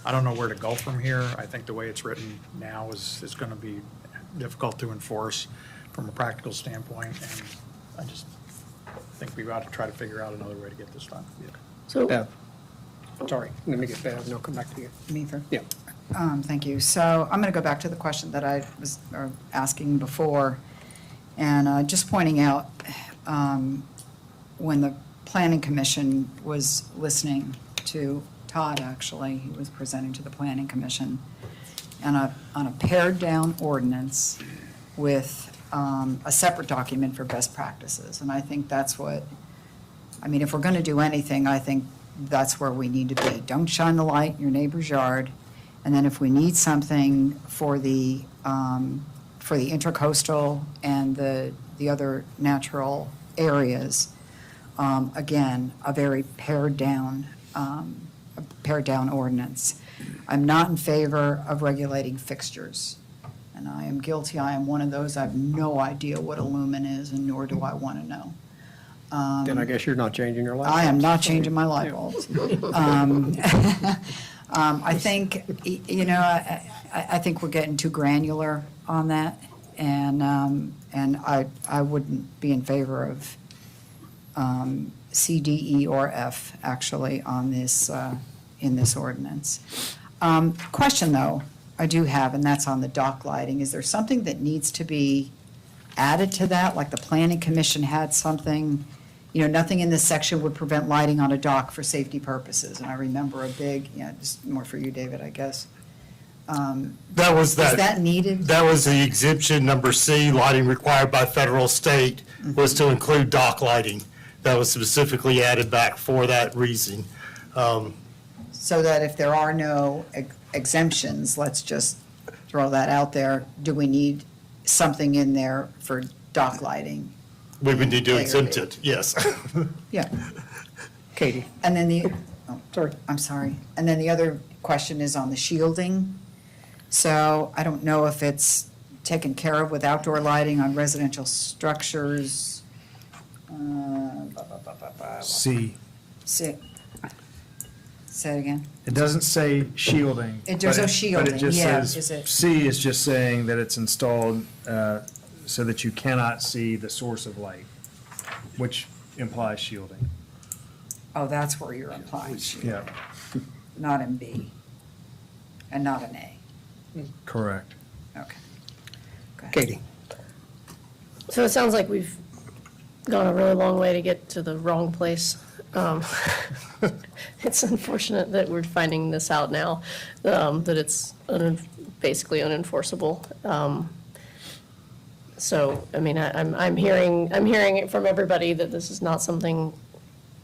I don't know where to go from here. I think the way it's written now is going to be difficult to enforce from a practical standpoint. And I just think we've got to try to figure out another way to get this done. So, Bev, sorry, let me get Bev, and I'll come back to you. Me first? Yeah. Thank you. So I'm going to go back to the question that I was asking before, and just pointing out, when the Planning Commission was listening to Todd, actually, he was presenting to the Planning Commission, and on a pared-down ordinance with a separate document for best practices. And I think that's what, I mean, if we're going to do anything, I think that's where we need to be. Don't shine the light in your neighbor's yard. And then if we need something for the intercoastal and the other natural areas, again, a very pared down ordinance. I'm not in favor of regulating fixtures. And I am guilty, I am one of those, I have no idea what a lumen is, and nor do I want to know. Then I guess you're not changing your light I am bulbs. not changing my light bulbs. I think, you know, I think we're getting too granular on that, and I wouldn't be in favor of C, D, E, or F, actually, on this, in this ordinance. Question, though, I do have, and that's on the dock lighting. Is there something that needs to be added to that, like the Planning Commission had something? You know, nothing in this section would prevent lighting on a dock for safety purposes. And I remember a big, just more for you, David, I guess. That was that. Is that needed? That was the exemption number C, lighting required by federal, state, was to include dock lighting. That was specifically added back for that reason. So that if there are no exemptions, let's just throw that out there, do we need something in there for dock lighting? We would need to exempt it, yes. Yeah. Katie, And then sorry. I'm sorry. And then the other question is on the shielding. So I don't know if it's taken care of with outdoor lighting on residential structures. C. Say it again. It doesn't say shielding. There's no shielding, But it just yeah, says, is it- C is just saying that it's installed so that you cannot see the source of light, which implies shielding. Oh, that's where you're implying shielding, Yeah, not in B, and not in A. correct. Okay. Katie. so it sounds like we've gone a really long way to get to the wrong place. It's unfortunate that we're finding this out now, that it's basically unenforceable. So, I mean, I'm hearing it from everybody that this is not something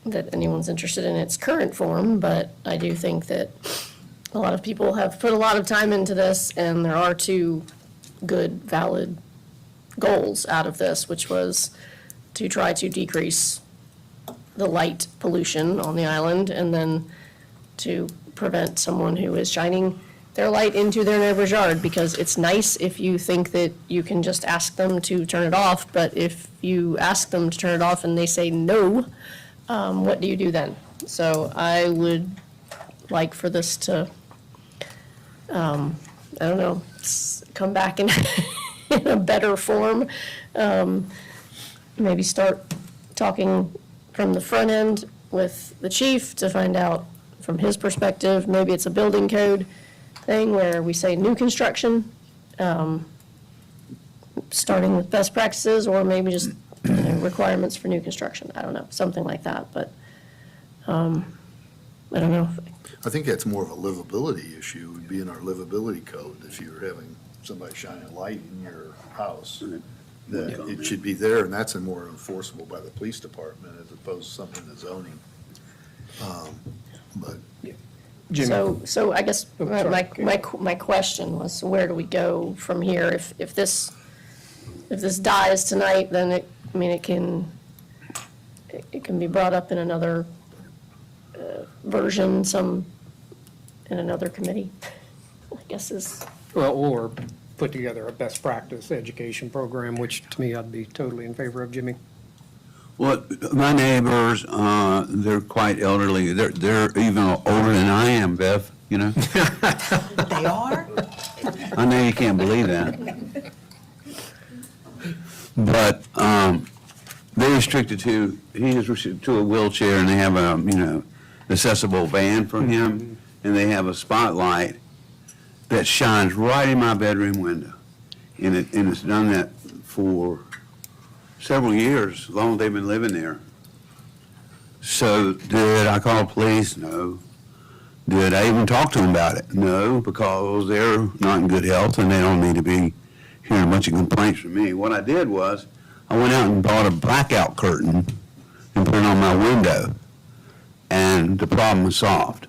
that anyone's interested in its current form, but I do think that a lot of people have put a lot of time into this, and there are two good, valid goals out of this, which was to try to decrease the light pollution on the island, and then to prevent someone who is shining their light into their neighbor's yard, because it's nice if you think that you can just ask them to turn it off, but if you ask them to turn it off and they say no, what do you do then? So I would like for this to, I don't know, come back in, in a better form. Maybe start talking from the front end with the chief to find out from his perspective. Maybe it's a building code thing where we say new construction, starting with best practices, or maybe just requirements for new construction. I don't know, something like that, but I don't know. I think that's more of a livability issue, would be in our livability code, if you're having somebody shine a light in your house, that it should be there, and that's more enforceable by the police department as opposed to something that's zoning. But Jimmy. So I guess Oh, sorry. my question was, where do we go from here? If this dies tonight, then it can be brought up in another version, in another committee. I guess is, Well, or put together a best practice education program, which to me, I'd be totally in favor of, Jimmy. Well, my neighbors, they're quite elderly. They're even older than I am, Bev, you know? They are? I know you can't believe that. But they're restricted to, he is restricted to a wheelchair, and they have a, accessible van for him, and they have a spotlight that shines right in my bedroom window. And it's done that for several years, as long as they've been living there. So did I call police? No. Did I even talk to them about it? No, because they're not in good health and they don't need to be hearing a bunch of complaints from me. What I did was, I went out and bought a blackout curtain and put it on my window, and the problem was solved.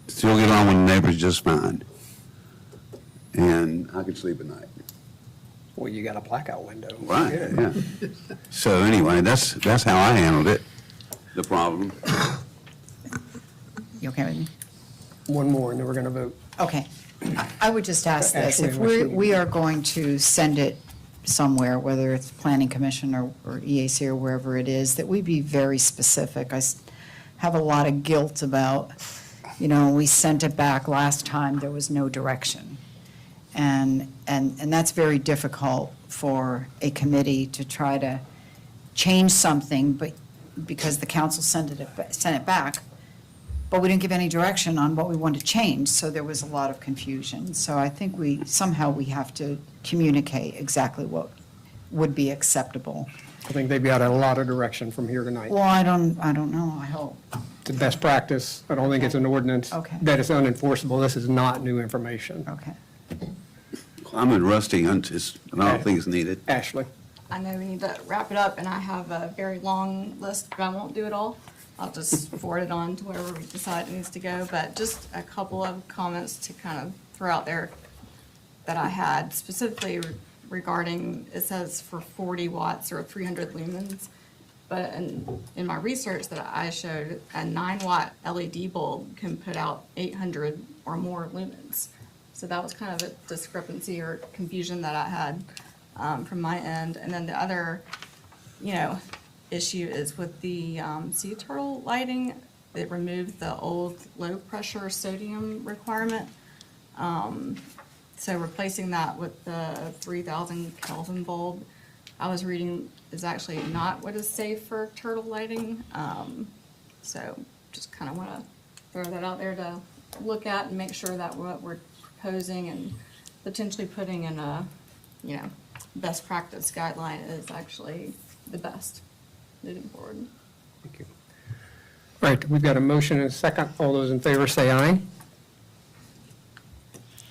Still get along with the neighbors just fine. And I could sleep at night. Well, you got a blackout window. Right, yeah. So anyway, that's how I handled it, the problem. You okay with me? One more, and then we're going to vote. Okay. I would just ask this, if Ashley, unless we are going to send it somewhere, whether it's Planning Commission or EAC or wherever it is, that we be very specific. Have a lot of guilt about, we sent it back last time, there was no direction. And that's very difficult for a committee to try to change something, but because the council sent it back, but we didn't give any direction on what we want to change, so there was a lot of confusion. So I think somehow we have to communicate exactly what would be acceptable. I think they've got a lot of direction from here tonight. Well, I don't know, I hope. It's a best practice. I don't think it's an ordinance. Okay. That is unenforceable. This is not new information. Okay. I'm in rusty, I don't think it's needed. Ashley? I know we need to wrap it up, and I have a very long list, but I won't do it all. I'll just forward it on to wherever we decide it needs to go, but just a couple of comments to kind of throw out there that I had, specifically regarding, it says for 40 watts or 300 lumens, but in my research that I showed, a 9-watt LED bulb can put out 800 or more lumens. So that was kind of a discrepancy or confusion that I had from my end. And then the other, issue is with the sea turtle lighting. It removed the old low-pressure sodium requirement. So replacing that with the 3,000 Kelvin bulb, I was reading, is actually not what is safe for turtle lighting. So just kind of want to throw that out there to look at and make sure that what we're proposing and potentially putting in a, best practice guideline is actually the best moving forward. Thank you. All right, we've got a motion and a second. All those in favor say aye.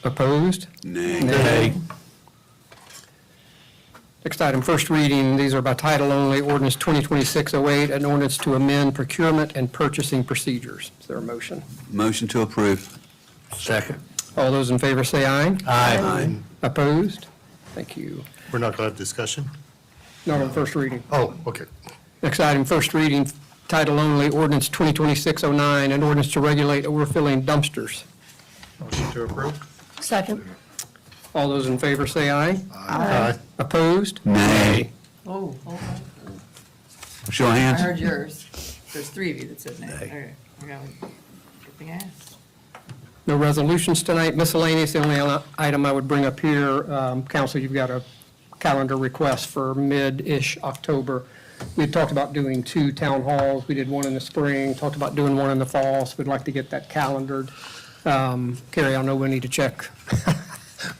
Opposed? Nay. Nay. Next item, first reading. These are by title only. Ordinance 2026-08, an ordinance to amend procurement and purchasing procedures. Is there a motion? Motion to approve. Second. All those in favor say aye. Aye. Opposed? Thank you. We're not going to have discussion? Not on first reading. Oh, okay. Next item, first reading, title only, ordinance 2026-09, an ordinance to regulate overfilling dumpsters. Motion to approve? Second. All those in favor say aye. Aye. Opposed? Nay. Oh, hold on. Show of I hands. heard yours. There's 3 of you that said nay. Okay, I got good thing I asked. No resolutions tonight. Miscellaneous, the only item I would bring up here, council, you've got a calendar request for mid-ish October. We had talked about doing 2 town halls. We did one in the spring, talked about doing one in the fall, so we'd like to get that calendared. Carrie, I know we need to check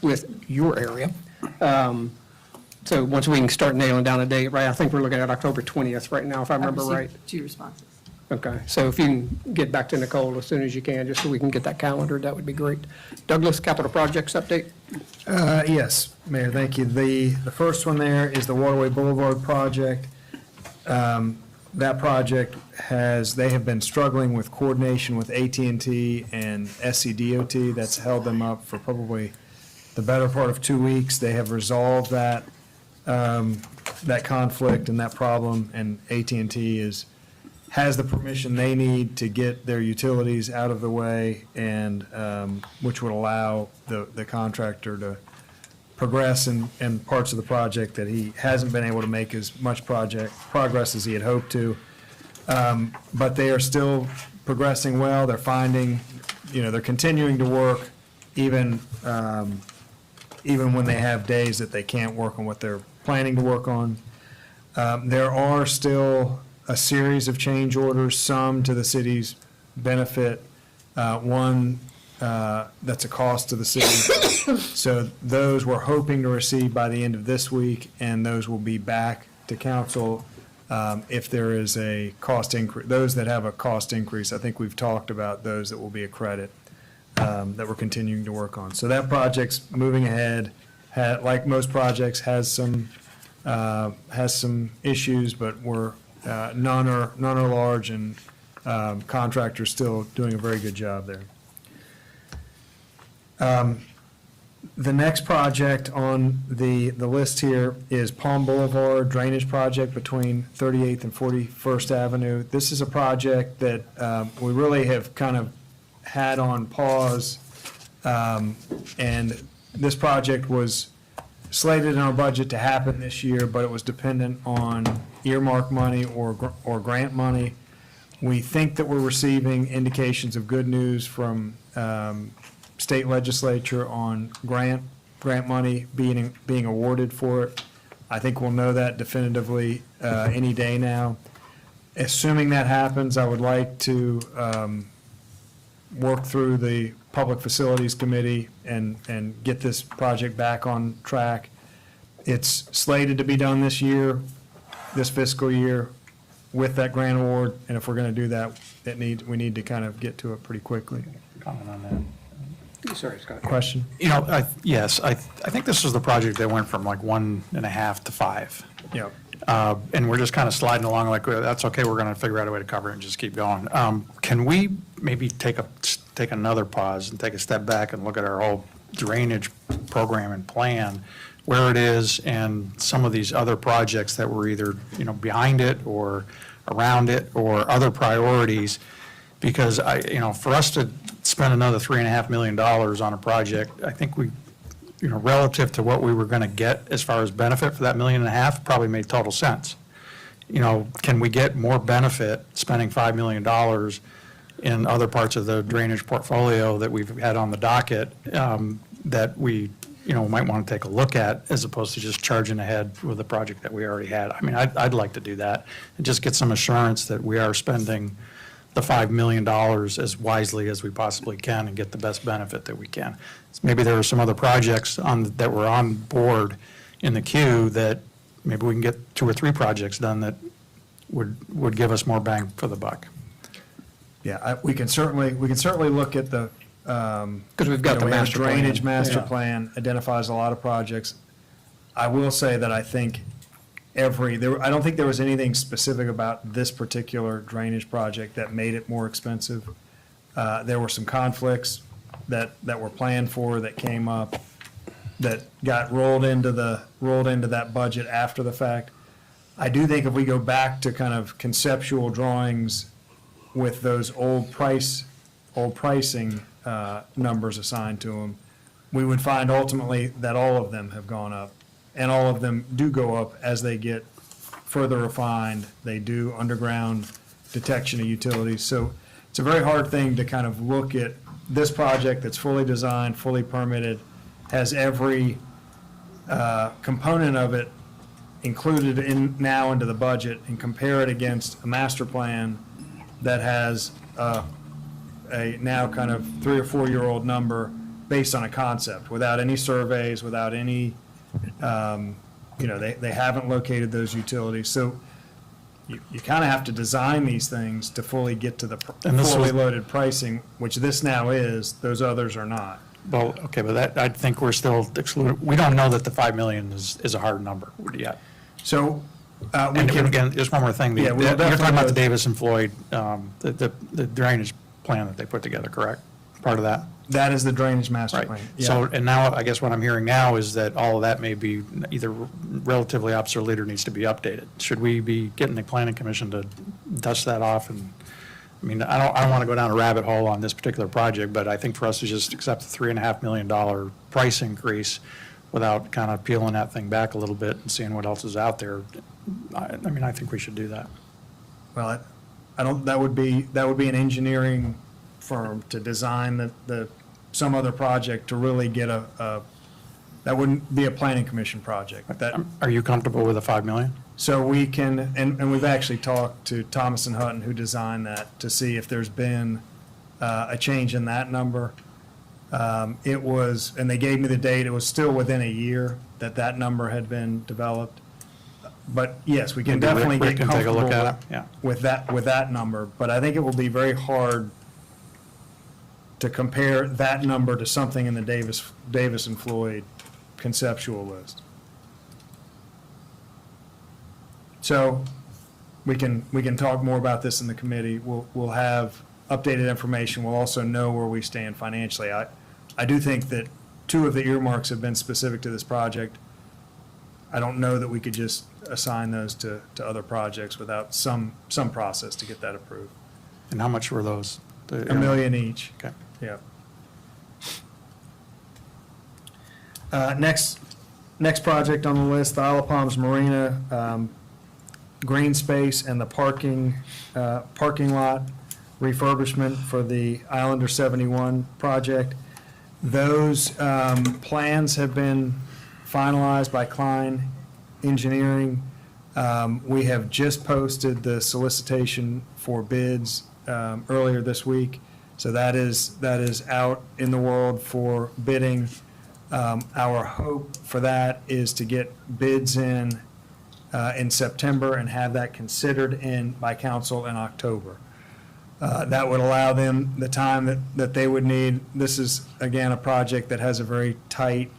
with your area. So once we can start nailing down a date, right, I think we're looking at October 20th right now, if I remember I've right. received 2 responses. Okay, so if you can get back to Nicole as soon as you can, just so we can get that calendar, that would be great. Douglas, capital projects update? Yes, Mayor, thank you. The first one there is the Waterway Boulevard project. That project they have been struggling with coordination with AT&T and SCDOT. That's held them up for probably the better part of 2 weeks. They have resolved that conflict and that problem, and AT&T is has the permission they need to get their utilities out of the way, and which would allow the contractor to progress in parts of the project that he hasn't been able to make as much progress as he had hoped to. But they are still progressing well. They're finding, they're continuing to work even when they have days that they can't work on what they're planning to work on. There are still a series of change orders, some to the city's benefit, one that's a cost to the city. So those we're hoping to receive by the end of this week, and those will be back to council if there is a cost increase. Those that have a cost increase, I think we've talked about those that will be a credit that we're continuing to work on. So that project's moving ahead. Like most projects, has some issues, but none are large, and contractors still doing a very good job there. The next project on the list here is Palm Boulevard Drainage Project between 38th and 41st Avenue. This is a project that we really have kind of had on pause, and this project was slated in our budget to happen this year, but it was dependent on earmark money or grant money. We think that we're receiving indications of good news from state legislature on grant money being awarded for it. I think we'll know that definitively any day now. Assuming that happens, I would like to work through the Public Facilities Committee and get this project back on track. It's slated to be done this year, this fiscal year, with that grant award, and if we're going to do that, we need to kind of get to it pretty quickly. Comment on that. Sorry, Scott. Question? Yes, I think this was the project that went from like 1.5 to 5. Yeah. And we're just kind of sliding along like, well, that's okay, we're going to figure out a way to cover it and just keep going. Can we maybe take another pause and take a step back and look at our whole drainage program and plan, where it is, and some of these other projects that were either, behind it or around it or other priorities? Because for us to spend another $3.5 million on a project, I think we, relative to what we were going to get as far as benefit for that $1.5 million, probably made total sense. Can we get more benefit spending $5 million in other parts of the drainage portfolio that we've had on the docket that we, might want to take a look at, as opposed to just charging ahead with a project that we already had? I mean, I'd like to do that and just get some assurance that we are spending the $5 million as wisely as we possibly can and get the best benefit that we can. Maybe there are some other projects that were on board in the queue that maybe we can get 2 or 3 projects done that would give us more bang for the buck. Yeah, we can certainly look at the, Because we've got the we have a master plan. drainage master Yeah. plan, identifies a lot of projects. I will say that I think I don't think there was anything specific about this particular drainage project that made it more expensive. There were some conflicts that were planned for, that came up, that got rolled into that budget after the fact. I do think if we go back to kind of conceptual drawings with those old pricing numbers assigned to them, we would find ultimately that all of them have gone up. And all of them do go up as they get further refined. They do underground detection of utilities. So it's a very hard thing to kind of look at this project that's fully designed, fully permitted, has every component of it included into the budget, and compare it against a master plan that has a now kind of 3 or 4 year old number based on a concept, without any surveys, without any, they haven't located those utilities. So you kind of have to design these things to fully get to the fully loaded pricing, which this now is, those others are not. Well, okay, but that, I think we're still excluded. We don't know that the 5 million is a hard number yet. So, and again, just one more thing. Yeah, we'll You're talking about definitely- the Davis and Floyd, the drainage plan that they put together, correct? Part of that? That is the drainage master Right. plan. So, Yeah. and now, I guess what I'm hearing now is that all of that may be either relatively obsolete or needs to be updated. Should we be getting the planning commission to dust that off? And, I mean, I don't want to go down a rabbit hole on this particular project, but I think for us to just accept the $3.5 million price increase without kind of peeling that thing back a little bit and seeing what else is out there, I mean, I think we should do that. Well, I don't, that would be an engineering firm to design some other project to really get that wouldn't be a planning commission project. That, Are you comfortable with the 5 million? so we can, and we've actually talked to Thomas and Hutton, who designed that, to see if there's been a change in that number. It was, and they gave me the date, it was still within a year that number had been developed. But yes, we can Maybe Rick- definitely Rick get can take a look comfortable at it, yeah. with that number. But I think it will be very hard to compare that number to something in the Davis and Floyd conceptual list. So we can talk more about this in the committee. We'll have updated information. We'll also know where we stand financially. I do think that 2 of the earmarks have been specific to this project. I don't know that we could just assign those to other projects without some process to get that approved. And how much were those? $1 million each. Okay. Yeah. Next project on the list, the Isle of Palms Marina, green space and the parking lot refurbishment for the Islander 71 project. Those plans have been finalized by Klein Engineering. We have just posted the solicitation for bids earlier this week. So that is out in the world for bidding. Our hope for that is to get bids in September and have that considered by council in October. That would allow them the time that they would need. This is, again, a project that has a very tight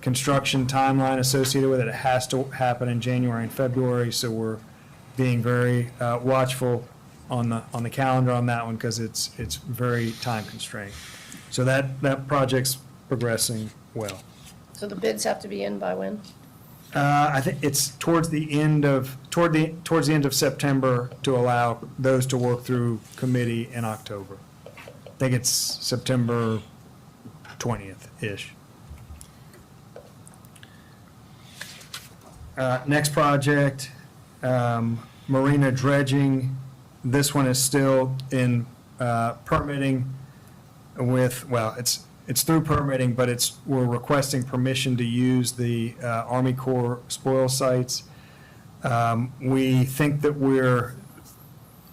construction timeline associated with it. It has to happen in January and February, so we're being very watchful on the calendar on that one because it's very time constrained. So that project's progressing well. So the bids have to be in by when? I think it's towards the end of September to allow those to work through committee in October. I think it's September 20th-ish. Next project, marina dredging. This one is still in permitting with, well, it's through permitting, but we're requesting permission to use the Army Corps spoil sites. We think that we're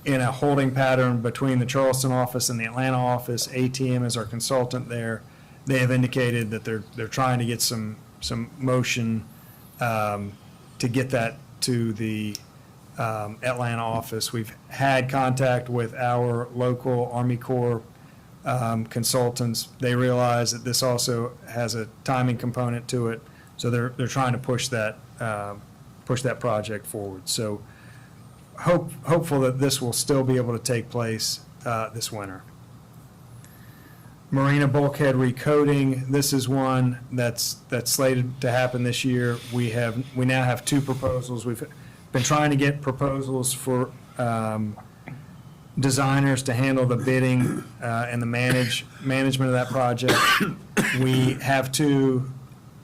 in a holding pattern between the Charleston office and the Atlanta office. ATM is our consultant there. They have indicated that they're trying to get some motion to get that to the Atlanta office. We've had contact with our local Army Corps consultants. They realize that this also has a timing component to it, so they're trying to push that project forward. So hopeful that this will still be able to take place this winter. Marina bulkhead recoating. This is one that's slated to happen this year. We now have 2 proposals. We've been trying to get proposals for designers to handle the bidding and the management of that project. We have 2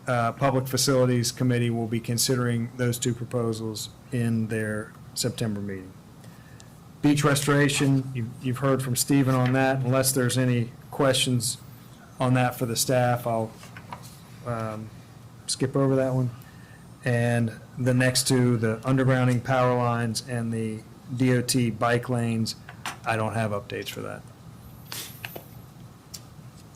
Public Facilities Committee will be considering those 2 proposals in their September meeting. Beach restoration, you've heard from Stephen on that. Unless there's any questions on that for the staff, I'll skip over that one. And the next 2, the undergrounding power lines and the DOT bike lanes, I don't have updates for that.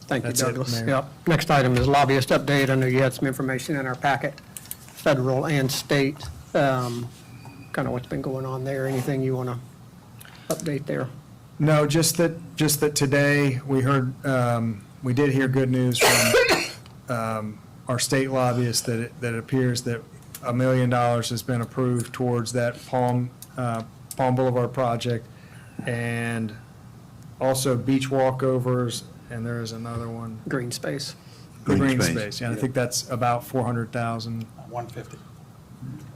Thank you, That's it, Douglas. Mayor. Yep. Next item is lobbyist update. I know you had some information in our packet, federal and state, kind of what's been going on there. Anything you want to update there? No, just that today, we did hear good news from our state lobbyist that it appears that $1 million has been approved towards that Palm Boulevard project, and also beach walkovers and there is another one. Green space. Green space, yeah, I think that's about 400,000. 150.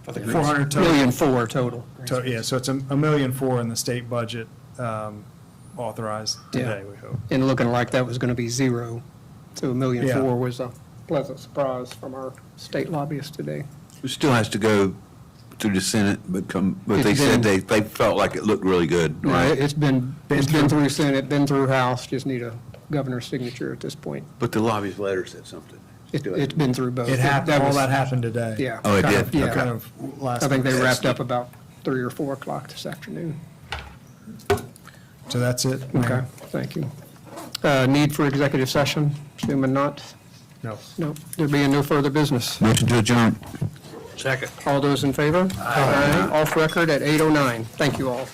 For the 400 total. Million four total. Yeah, so it's $1.4 million in the state budget authorized today, we hope. And looking like that was going to be zero. So $1.4 million Yeah. was a pleasant surprise from our state lobbyist today. It still has to go through the Senate, but they It's said been- they felt like it looked really good. Right, it's been through Senate, been through House, just need a governor's signature at this point. But the lobbyist letter said something. It's been through both. It happened, all was- that happened today. Yeah. Oh, it Kind did? of- Yeah. Kind of last. I think they week. wrapped up about 3 or 4 o'clock this afternoon. So that's it? Okay, Mayor? thank you. Need for executive session, assuming not? No. No, there being no further business. Motion to adjourn. Second. All those in favor? Aye. Off record at 8:09. Thank you all.